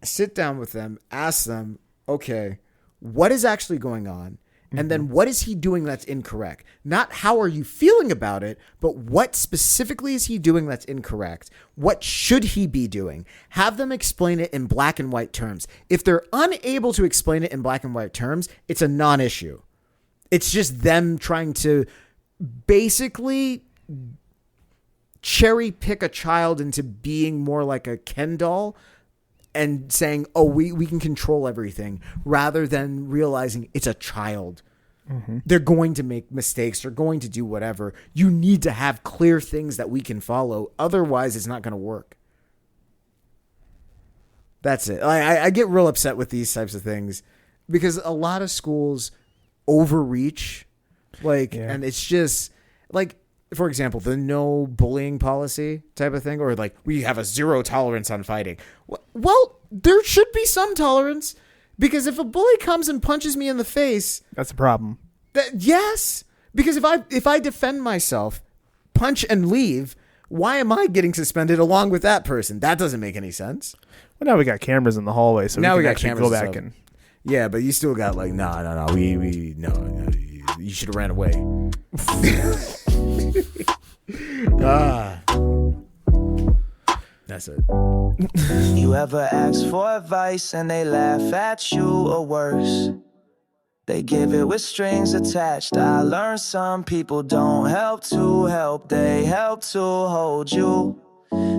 sit down with them, ask them, okay, what is actually going on? And then what is he doing that's incorrect? Not how are you feeling about it, but what specifically is he doing that's incorrect? What should he be doing? Have them explain it in black and white terms. If they're unable to explain it in black and white terms, it's a non-issue. It's just them trying to basically cherry pick a child into being more like a Ken doll and saying, oh, we can control everything, rather than realizing it's a child. They're going to make mistakes. They're going to do whatever. You need to have clear things that we can follow. Otherwise, it's not going to work. That's it. I get real upset with these types of things because a lot of schools overreach. And it's just like, for example, the no bullying policy type of thing, or like we have a zero tolerance on fighting. Well, there should be some tolerance, because if a bully comes and punches me in the face, That's a problem. yes, because if I defend myself, punch and leave, why am I getting suspended along with that person? That doesn't make any sense. Well, now we got cameras in the hallway, so Now we we can got actually cameras go and back stuff. and. Yeah, but you still got like, no, you should have ran away. That's it. You ever ask for advice and they laugh at you, or worse, they give it with strings attached? I learned some people don't help to help, they help to hold you.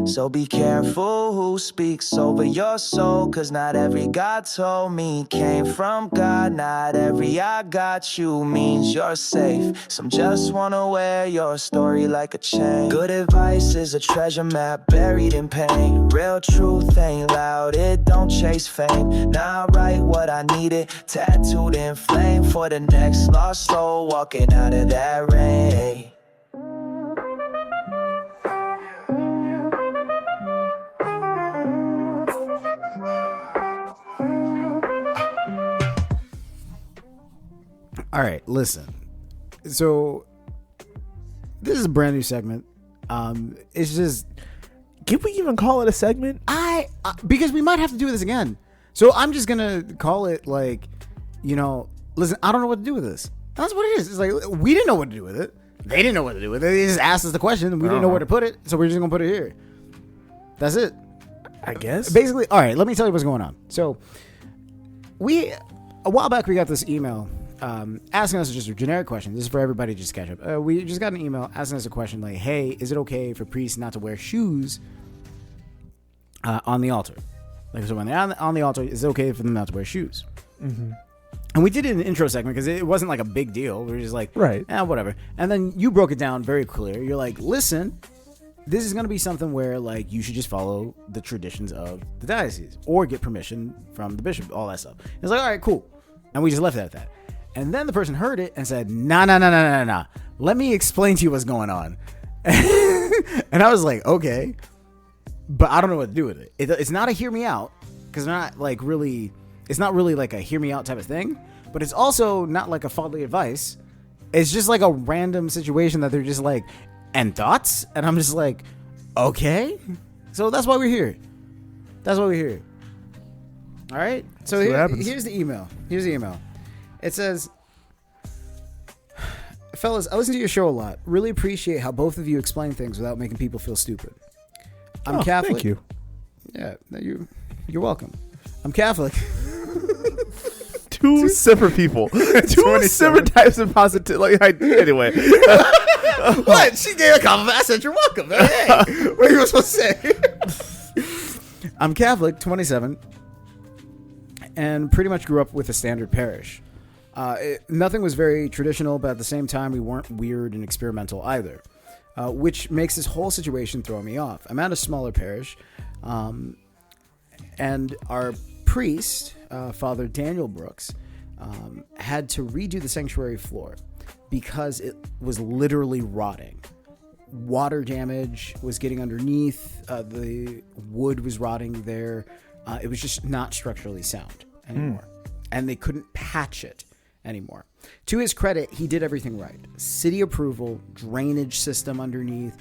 So be careful who speaks over your soul, cause not every God told me came from God. Not every I got you means you're safe. Some just wanna wear your story like a chain. Good advice is a treasure map buried in pain. Real truth ain't loud, it don't chase fame. Now I write what I needed, tattooed in flame, for the next lost soul walking out of that rain. All right, listen. So this is a brand new segment. It's just Can we even call it a segment? because we might have to do this again. So I'm just gonna call it like, listen, I don't know what to do with this. That's what it is. It's like we didn't know what to do with it. They didn't know what to do with it. They just asked us the question and we didn't know where to put it. So we're just gonna put it here. That's it. I guess. Basically, all right, let me tell you what's going on. So a while back we got this email asking us just a generic question. This is for everybody to just catch up. We just got an email asking us a question like, hey, is it okay for priests not to wear shoes on the altar? Like, so when they're on the altar, is it okay for them not to wear shoes? Mm-hmm. And we did it in the intro segment because it wasn't like a big deal. We were just like, right, whatever. And then you broke it down very clear. You're like, listen, this is going to be something where like you should just follow the traditions of the diocese or get permission from the bishop, all that stuff. It's like, all right, cool. And we just left it at that. And then the person heard it and said, nah. Let me explain to you what's going on. And I was like, okay, but I don't know what to do with it. It's not a hear me out, because they're not like really, it's not really like a hear me out type of thing, but it's also not like a fatherly advice. It's just like a random situation that they're just like, and thoughts? And I'm just like, okay. So that's why we're here. All right. So here's the email. It says, fellas, I listen to your show a lot. Really appreciate how both of you explain things without making people feel stupid. I'm Catholic. Thank you. Yeah, you're welcome. I'm Catholic. two separate people. Two separate types of positivity. Anyway. What? She gave a compliment. I said, you're welcome. Hey, what are you supposed to say? I'm Catholic, 27, and pretty much grew up with a standard parish. Nothing was very traditional, but at the same time, we weren't weird and experimental either, which makes this whole situation throw me off. I'm at a smaller parish, and our priest, Father Daniel Brooks, had to redo the sanctuary floor because it was literally rotting. Water damage was getting underneath. The wood was rotting there. It was just not structurally sound anymore. And they couldn't patch it anymore. To his credit, he did everything right. City approval, drainage system underneath,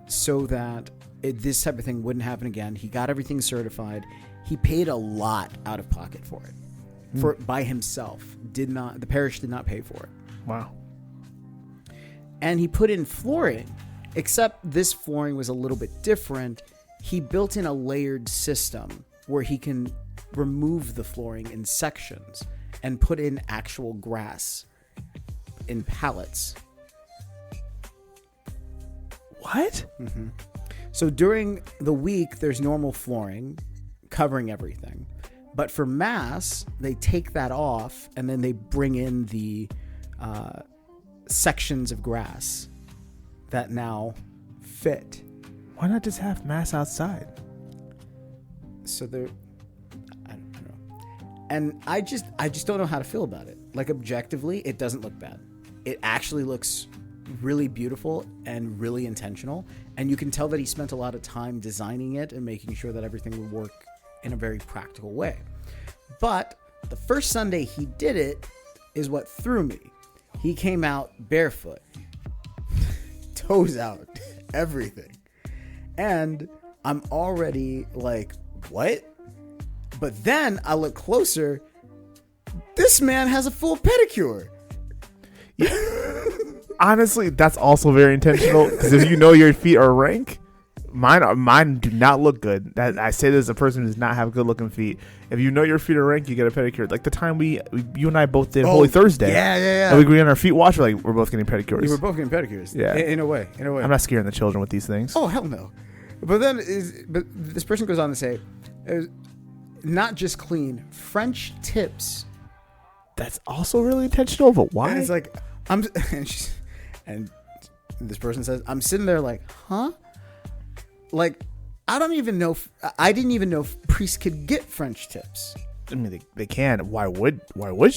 so that this type of thing wouldn't happen again. He got everything certified. He paid a lot out of pocket for it, by himself. The parish did not pay for it. Wow. And he put in flooring, except this flooring was a little bit different. He built in a layered system where he can remove the flooring in sections and put in actual grass in pallets. What? Mm-hmm. So during the week, there's normal flooring covering everything. But for Mass, they take that off and then they bring in the sections of grass that now fit. Why not just have Mass outside? So they're, I don't know. And I just don't know how to feel about it. Like, objectively, it doesn't look bad. It actually looks really beautiful and really intentional. And you can tell that he spent a lot of time designing it and making sure that everything would work in a very practical way. But the first Sunday he did it is what threw me. He came out barefoot, toes out, everything. And I'm already like, what? But then I look closer. This man has a full pedicure. Honestly, that's also very intentional, because if you know your feet are rank, mine do not look good. That I say this as a person who does not have good looking feet. If you know your feet are rank, you get a pedicure. Like the time you and I both did Holy Thursday. Yeah. And we agreed on our feet wash. We're both getting pedicures. We were both getting pedicures. Yeah. In a way. I'm not scaring the children with these things. Oh, hell no. But this person goes on to say, not just clean, French tips. That's also really intentional, but why? And it's like, and this person says, I'm sitting there like, huh? Like, I didn't even know if priests could get French tips. I mean, they can. Why would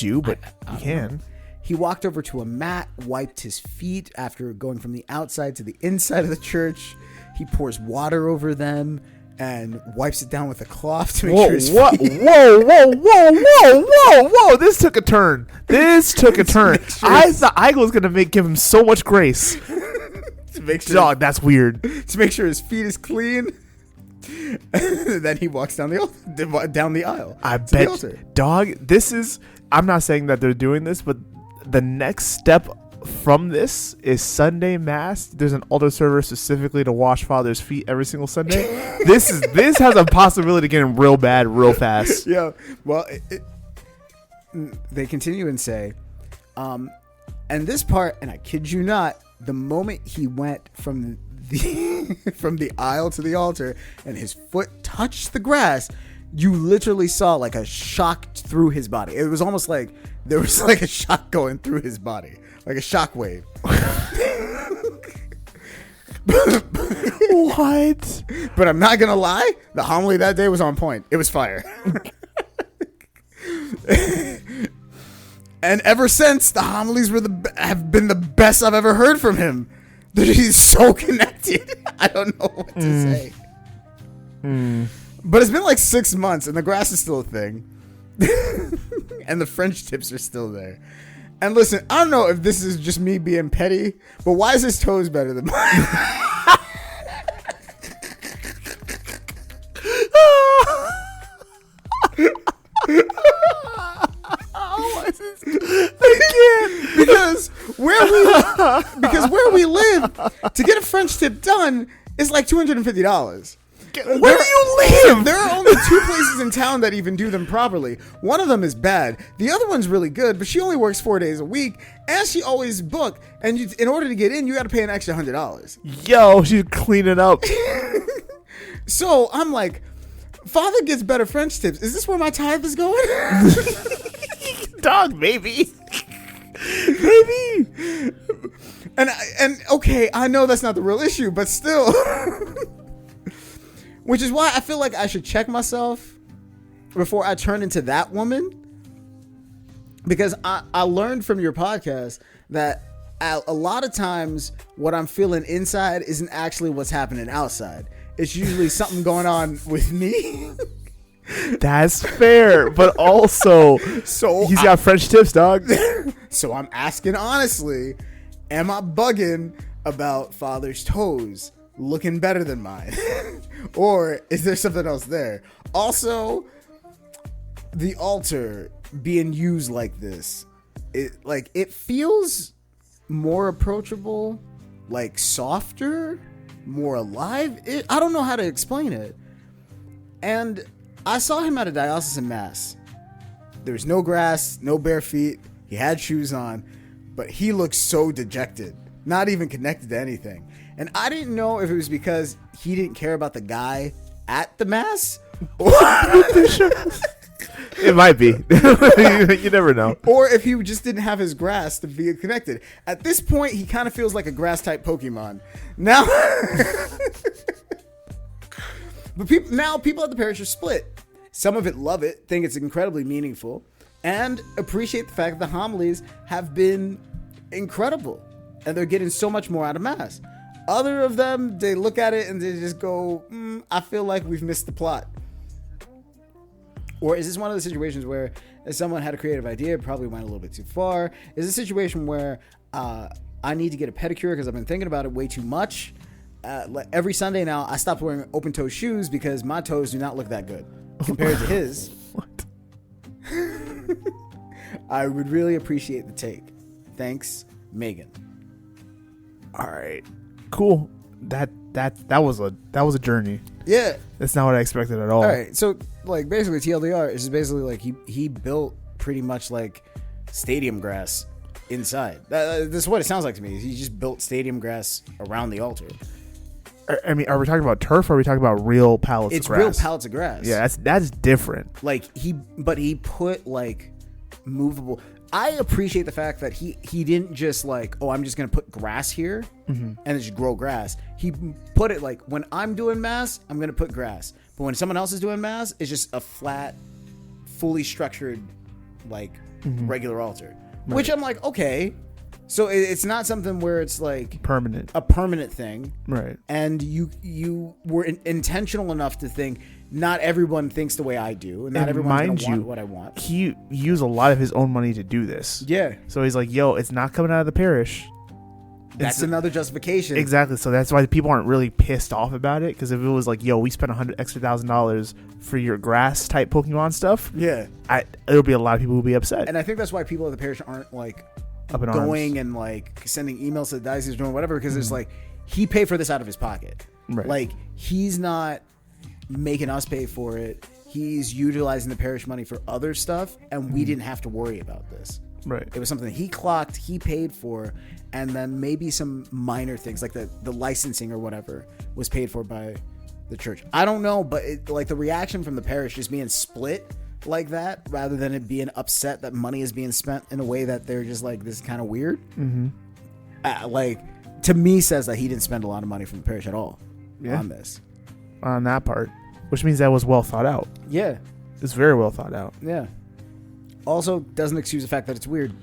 you? But you can. Know. He walked over to a mat, wiped his feet after going from the outside to the inside of the church. He pours water over them and wipes it down with a cloth to make sure his feet... Whoa! This took a turn. I thought I was gonna give him so much grace. To make sure, dog, that's weird. To make sure his feet is clean. Then he walks down the aisle. I bet, dog. I'm not saying that they're doing this, but the next step from this is Sunday Mass. There's an altar server specifically to wash Father's feet every single Sunday. This has a possibility of getting real bad real fast. Yeah. Well, they continue and say, and this part, and I kid you not, the moment he went from the aisle to the altar and his foot touched the grass, you literally saw like a shock through his body. It was almost like there was like a shock going through his body, like a shock wave. What? But I'm not gonna lie, the homily that day was on point. It was fire. And ever since, the homilies have been the best I've ever heard from him. He's so connected. I don't know what to say. But it's been like 6 months, and the grass is still a thing. And the French tips are still there. And listen, I don't know if this is just me being petty, but why is his toes better than mine? Because where we live, to get a French tip done is like $250. Where do you live? There are only 2 places in town that even do them properly. One of them is bad. The other one's really good, but she only works 4 days a week, and she always booked. And in order to get in, you got to pay an extra $100. Yo, she's cleaning up. So I'm like, Father gets better French tips. Is this where my tithe is going? Dog, maybe. Maybe. And okay, I know that's not the real issue, but still. Which is why I feel like I should check myself before I turn into that woman. Because I learned from your podcast that a lot of times what I'm feeling inside isn't actually what's happening outside. It's usually something going on with me. That's fair, but also, he's got French tips, dog. So I'm asking honestly, am I bugging about Father's toes looking better than mine? Or is there something else there? Also, the altar being used like this, it feels more approachable, like softer, more alive. I don't know how to explain it. And I saw him at a diocesan mass. There was no grass, no bare feet. He had shoes on, but he looked so dejected, not even connected to anything. And I didn't know if it was because he didn't care about the guy at the mass, It might be. You never know. or if he just didn't have his grass to be connected. At this point, he kind of feels like a grass type Pokemon. Now, but people at the parish are split. Some of it love it, think it's incredibly meaningful, and appreciate the fact that the homilies have been incredible, and they're getting so much more out of Mass. Other of them, they look at it and they just go, I feel like we've missed the plot. Or is this one of the situations where if someone had a creative idea, it probably went a little bit too far? Is this a situation where I need to get a pedicure because I've been thinking about it way too much? Like every Sunday now, I stopped wearing open-toe shoes because my toes do not look that good compared to his. What? I would really appreciate the take. Thanks, Megan. All right. Cool. That was a journey. Yeah. That's not what I expected at all. All right. So, like, basically, TLDR is basically like he built pretty much like stadium grass inside. This is what it sounds like to me. He just built stadium grass around the altar. I mean, are we talking about turf or are we talking about real pallets of grass? It's real pallets of grass. Yeah, that's different. Like he put like movable. I appreciate the fact that he didn't just like, oh, I'm just gonna put grass here and then just grow grass. He put it like, when I'm doing Mass, I'm gonna put grass, but when someone else is doing Mass, it's just a flat, fully structured, like regular altar. Right. Which I'm like, okay, so it's not something where it's like a permanent thing, right? And you were intentional enough to think, not everyone thinks the way I do, and not everyone's gonna want what I want. He used a lot of his own money to do this. Yeah. So he's like, yo, it's not coming out of the parish. That's another justification. Exactly. So that's why people aren't really pissed off about it. Because if it was like, yo, we spent $100,000 for your grass type Pokemon stuff, yeah, there'll be a lot of people who'll be upset. And I think that's why people at the parish aren't like up in going arms and like sending emails to the diocese, doing whatever, because it's like he paid for this out of his pocket. Right. Like he's not making us pay for it. He's utilizing the parish money for other stuff, and we didn't have to worry about this. Right. It was something he clocked, he paid for, and then maybe some minor things like the licensing or whatever was paid for by the church. I don't know, but like the reaction from the parish just being split like that, rather than it being upset that money is being spent in a way that they're just like, this is kind of weird. Like to me says that he didn't spend a lot of money from the parish at all on this. On that part, which means that was well thought out. Yeah. It's very well thought out. Yeah. Also, doesn't excuse the fact that it's weird.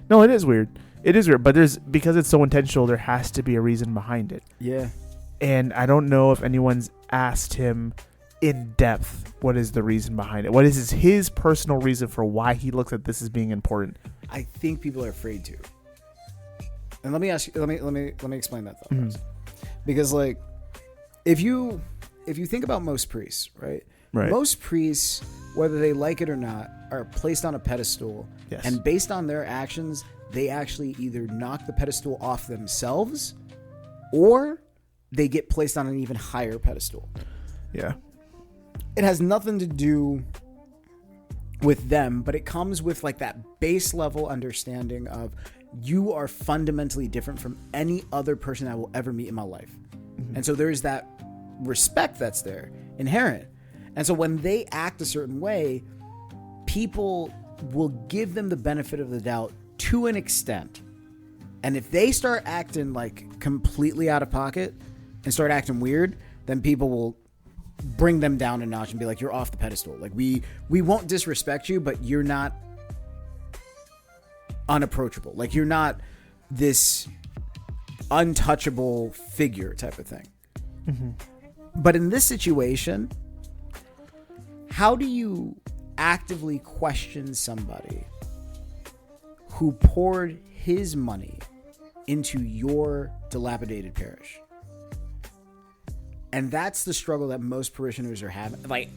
No, it is weird. It is weird, but because it's so intentional, there has to be a reason behind it. Yeah. And I don't know if anyone's asked him in depth what is the reason behind it. What is his personal reason for why he looks at this as being important? I think people are afraid to. And let me ask you. Let me explain that thought. Because like, if you think about most priests, right? Most priests, whether they like it or not, are placed on a pedestal. Yes. And based on their actions, they actually either knock the pedestal off themselves or they get placed on an even higher pedestal. Yeah. It has nothing to do with them, but it comes with like that base level understanding of you are fundamentally different from any other person I will ever meet in my life. And so there's that respect that's there inherent. And so when they act a certain way, people will give them the benefit of the doubt to an extent. And if they start acting like completely out of pocket and start acting weird, then people will bring them down a notch and be like, you're off the pedestal. Like we won't disrespect you, but you're not unapproachable. Like you're not this untouchable figure type of thing. But in this situation, how do you actively question somebody who poured his money into your dilapidated parish? And that's the struggle that most parishioners are having, like,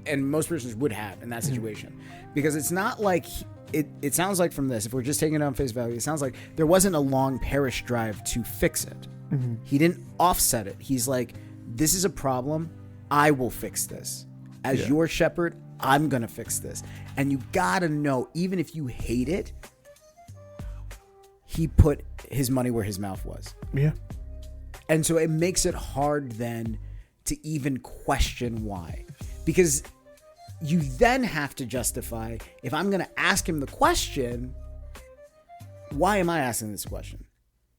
and most parishioners would have in that situation, because it's not like it sounds like from this, if we're just taking it on face value, it sounds like there wasn't a long parish drive to fix it. He didn't offset it. He's like, this is a problem. I will fix this. As your shepherd, I'm going to fix this. And you got to know, even if you hate it, he put his money where his mouth was. Yeah. And so it makes it hard then to even question why. Because you then have to justify, if I'm going to ask him the question, why am I asking this question?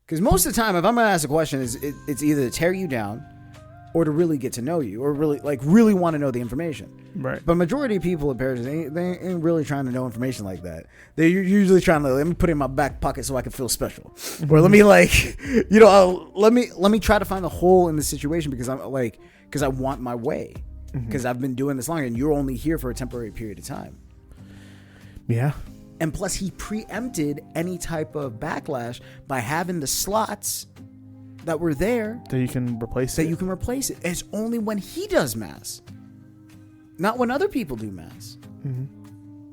Because most of the time, if I'm going to ask a question, it's either to tear you down or to really get to know you, or really want to know the information. Right. But majority of people in parishes, they ain't really trying to know information like that. They're usually trying to, let me put it in my back pocket so I can feel special. Or let me let me try to find the hole in the situation because I want my way. Because I've been doing this longer and you're only here for a temporary period of time. Yeah. And plus he preempted any type of backlash by having the slots that were there That you can replace it. that you can replace it. And it's only when he does mass, not when other people do mass.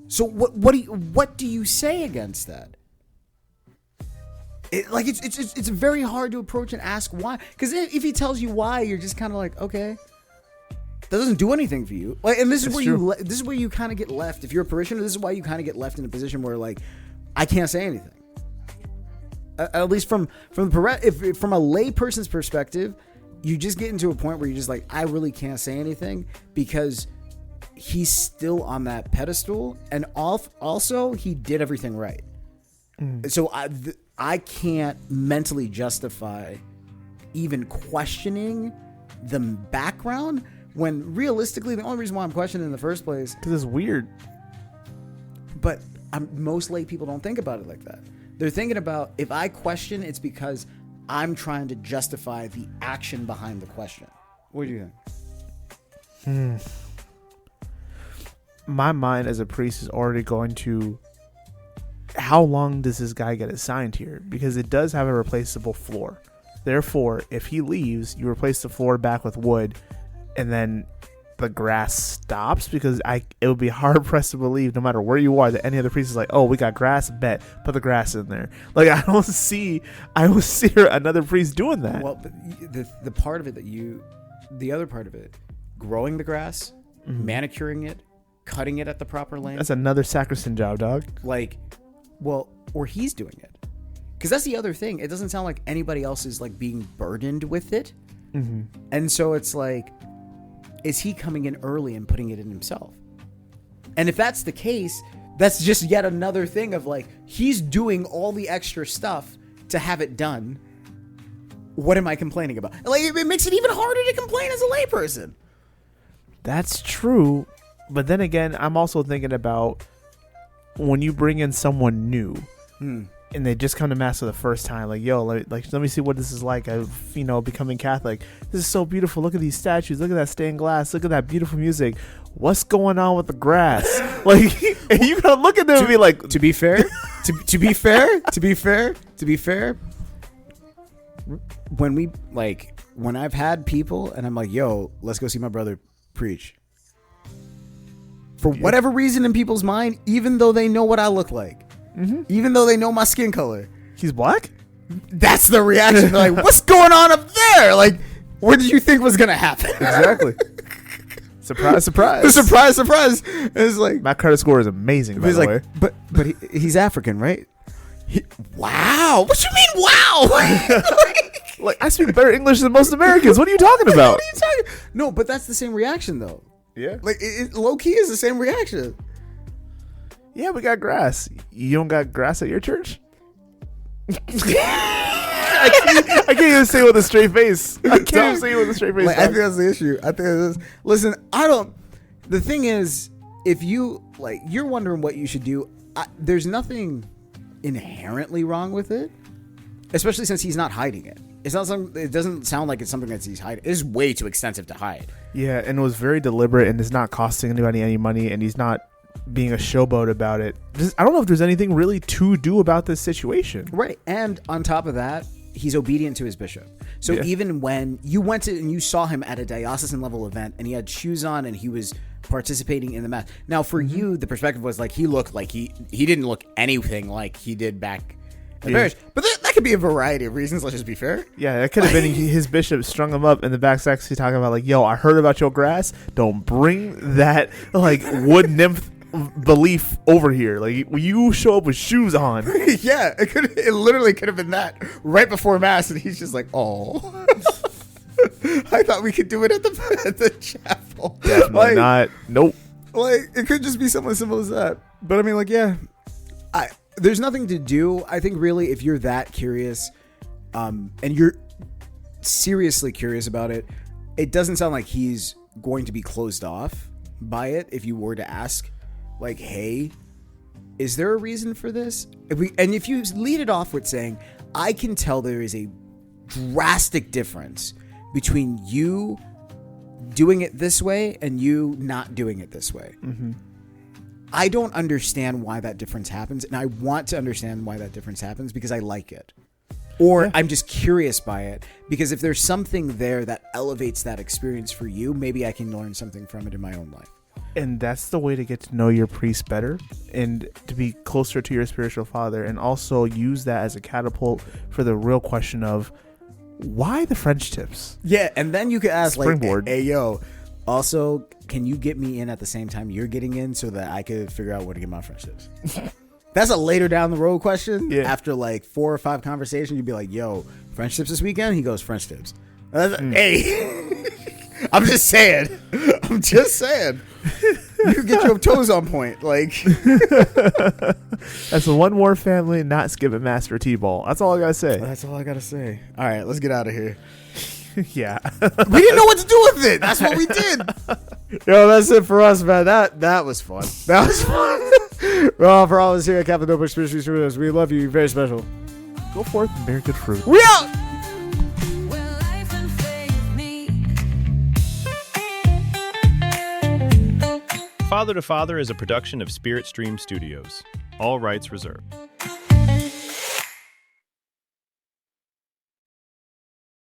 So what do you say against that? It's very hard to approach and ask why. Because if he tells you why, you're just kind of like, okay, that doesn't do anything for you. Like, and this is where you kind of get left. If you're a parishioner, this is why you kind of get left in a position where like, I can't say anything. At least from a lay person's perspective, you just get into a point where you're just like, I really can't say anything because he's still on that pedestal, and also he did everything right. So I can't mentally justify even questioning the background when realistically the only reason why I'm questioning in the first place because it's weird. But most lay people don't think about it like that. They're thinking about, if I question, it's because I'm trying to justify the action behind the question. What do you think? My mind as a priest is already going to, how long does this guy get assigned here? Because it does have a replaceable floor. Therefore, if he leaves, you replace the floor back with wood, and then the grass stops, because it would be hard pressed to believe, no matter where you are, that any other priest is like, oh, we got grass, bet, put the grass in there. Like, I don't see another priest doing that. Well, but the part of it the other part of it, growing the grass, manicuring it, cutting it at the proper length. That's another sacristan job, dog. Like, well, or he's doing it. Because that's the other thing. It doesn't sound like anybody else is like being burdened with it. And so it's like, is he coming in early and putting it in himself? And if that's the case, that's just yet another thing of like, he's doing all the extra stuff to have it done. What am I complaining about? Like, it makes it even harder to complain as a layperson. That's true. But then again, I'm also thinking about when you bring in someone new and they just come to mass for the first time, like, yo, let me see what this is like. I've, becoming Catholic. This is so beautiful. Look at these statues. Look at that stained glass. Look at that beautiful music. What's going on with the grass? Like, and you gotta look at them and be like, to be fair, to be fair, when I've had people and I'm like, yo, let's go see my brother preach. For whatever reason in people's mind, even though they know what I look like, even though they know my skin color, he's black? that's the reaction. They're like, what's going on up there? Like, What did you think was gonna happen? Exactly. Surprise, surprise. Surprise. It's like My credit score is amazing, by he's the like, way. but he's African, right? Wow. What you mean? Wow. Like, I speak better English than most Americans. What are you talking about? What are you talking? No, but that's the same reaction though. Yeah. Like it low key is the same reaction. Yeah, we got grass. You don't got grass at your church? I can't even say it with a straight face. I can't even say it with a straight face. Like, I think that's the issue. I think it is. Listen, the thing is, if you like, you're wondering what you should do. There's nothing inherently wrong with it, especially since he's not hiding it. It's not something. It doesn't sound like it's something that he's hiding. It's way too extensive to hide. Yeah, and it was very deliberate, and it's not costing anybody any money, and he's not being a showboat about it. I don't know if there's anything really to do about this situation. Right. And on top of that, he's obedient to his bishop. So even when you went to and you saw him at a diocesan level event and he had shoes on and he was participating in the mass. Now for you, the perspective was like he looked like he didn't look anything like he did back in the parish. But that could be a variety of reasons, let's just be fair. Yeah, that could have been his bishop strung him up in the back section talking about like, yo, I heard about your grass. Don't bring that like wood nymph belief over here. Like, you show up with shoes on. Yeah, it literally could have been that right before mass, and he's just like, oh. I thought we could do it at the chapel. Definitely like, not. Nope. Like, it could just be something as simple as that. But I mean, like, yeah, there's nothing to do. I think really, if you're that curious, and you're seriously curious about it, it doesn't sound like he's going to be closed off by it. If you were to ask, like, hey, is there a reason for this? If you lead it off with saying, I can tell there is a drastic difference between you doing it this way and you not doing it this way. Mm-hmm. I don't understand why that difference happens, and I want to understand why that difference happens because I like it. Or I'm just curious by it, because if there's something there that elevates that experience for you, maybe I can learn something from it in my own life. And that's the way to get to know your priest better and to be closer to your spiritual father, and also use that as a catapult for the real question of why the French tips? Yeah, and then you could ask Springboard. like, hey, yo, also, can you get me in at the same time you're getting in so that I could figure out where to get my French tips? That's a later down the road question. Yeah. After like 4 or 5 conversations, you'd be like, yo, French tips this weekend? He goes, French tips. Hey, I'm just saying. You could get your toes on point. Like, that's one more family not skipping mass for T-ball. That's all I gotta say. That's all I gotta say. All right, let's get out of here. Yeah. We didn't know what to do with it. That's what we did. Yo, that's it for us, man. That was fun. That was fun. Well, for all of us here at Captain Notebook Spiritual Studios, we love you. You're very special. Go forth and bear good fruit. We out. Will life unfade me? Father to Father is a production of Spirit Stream Studios. All rights reserved.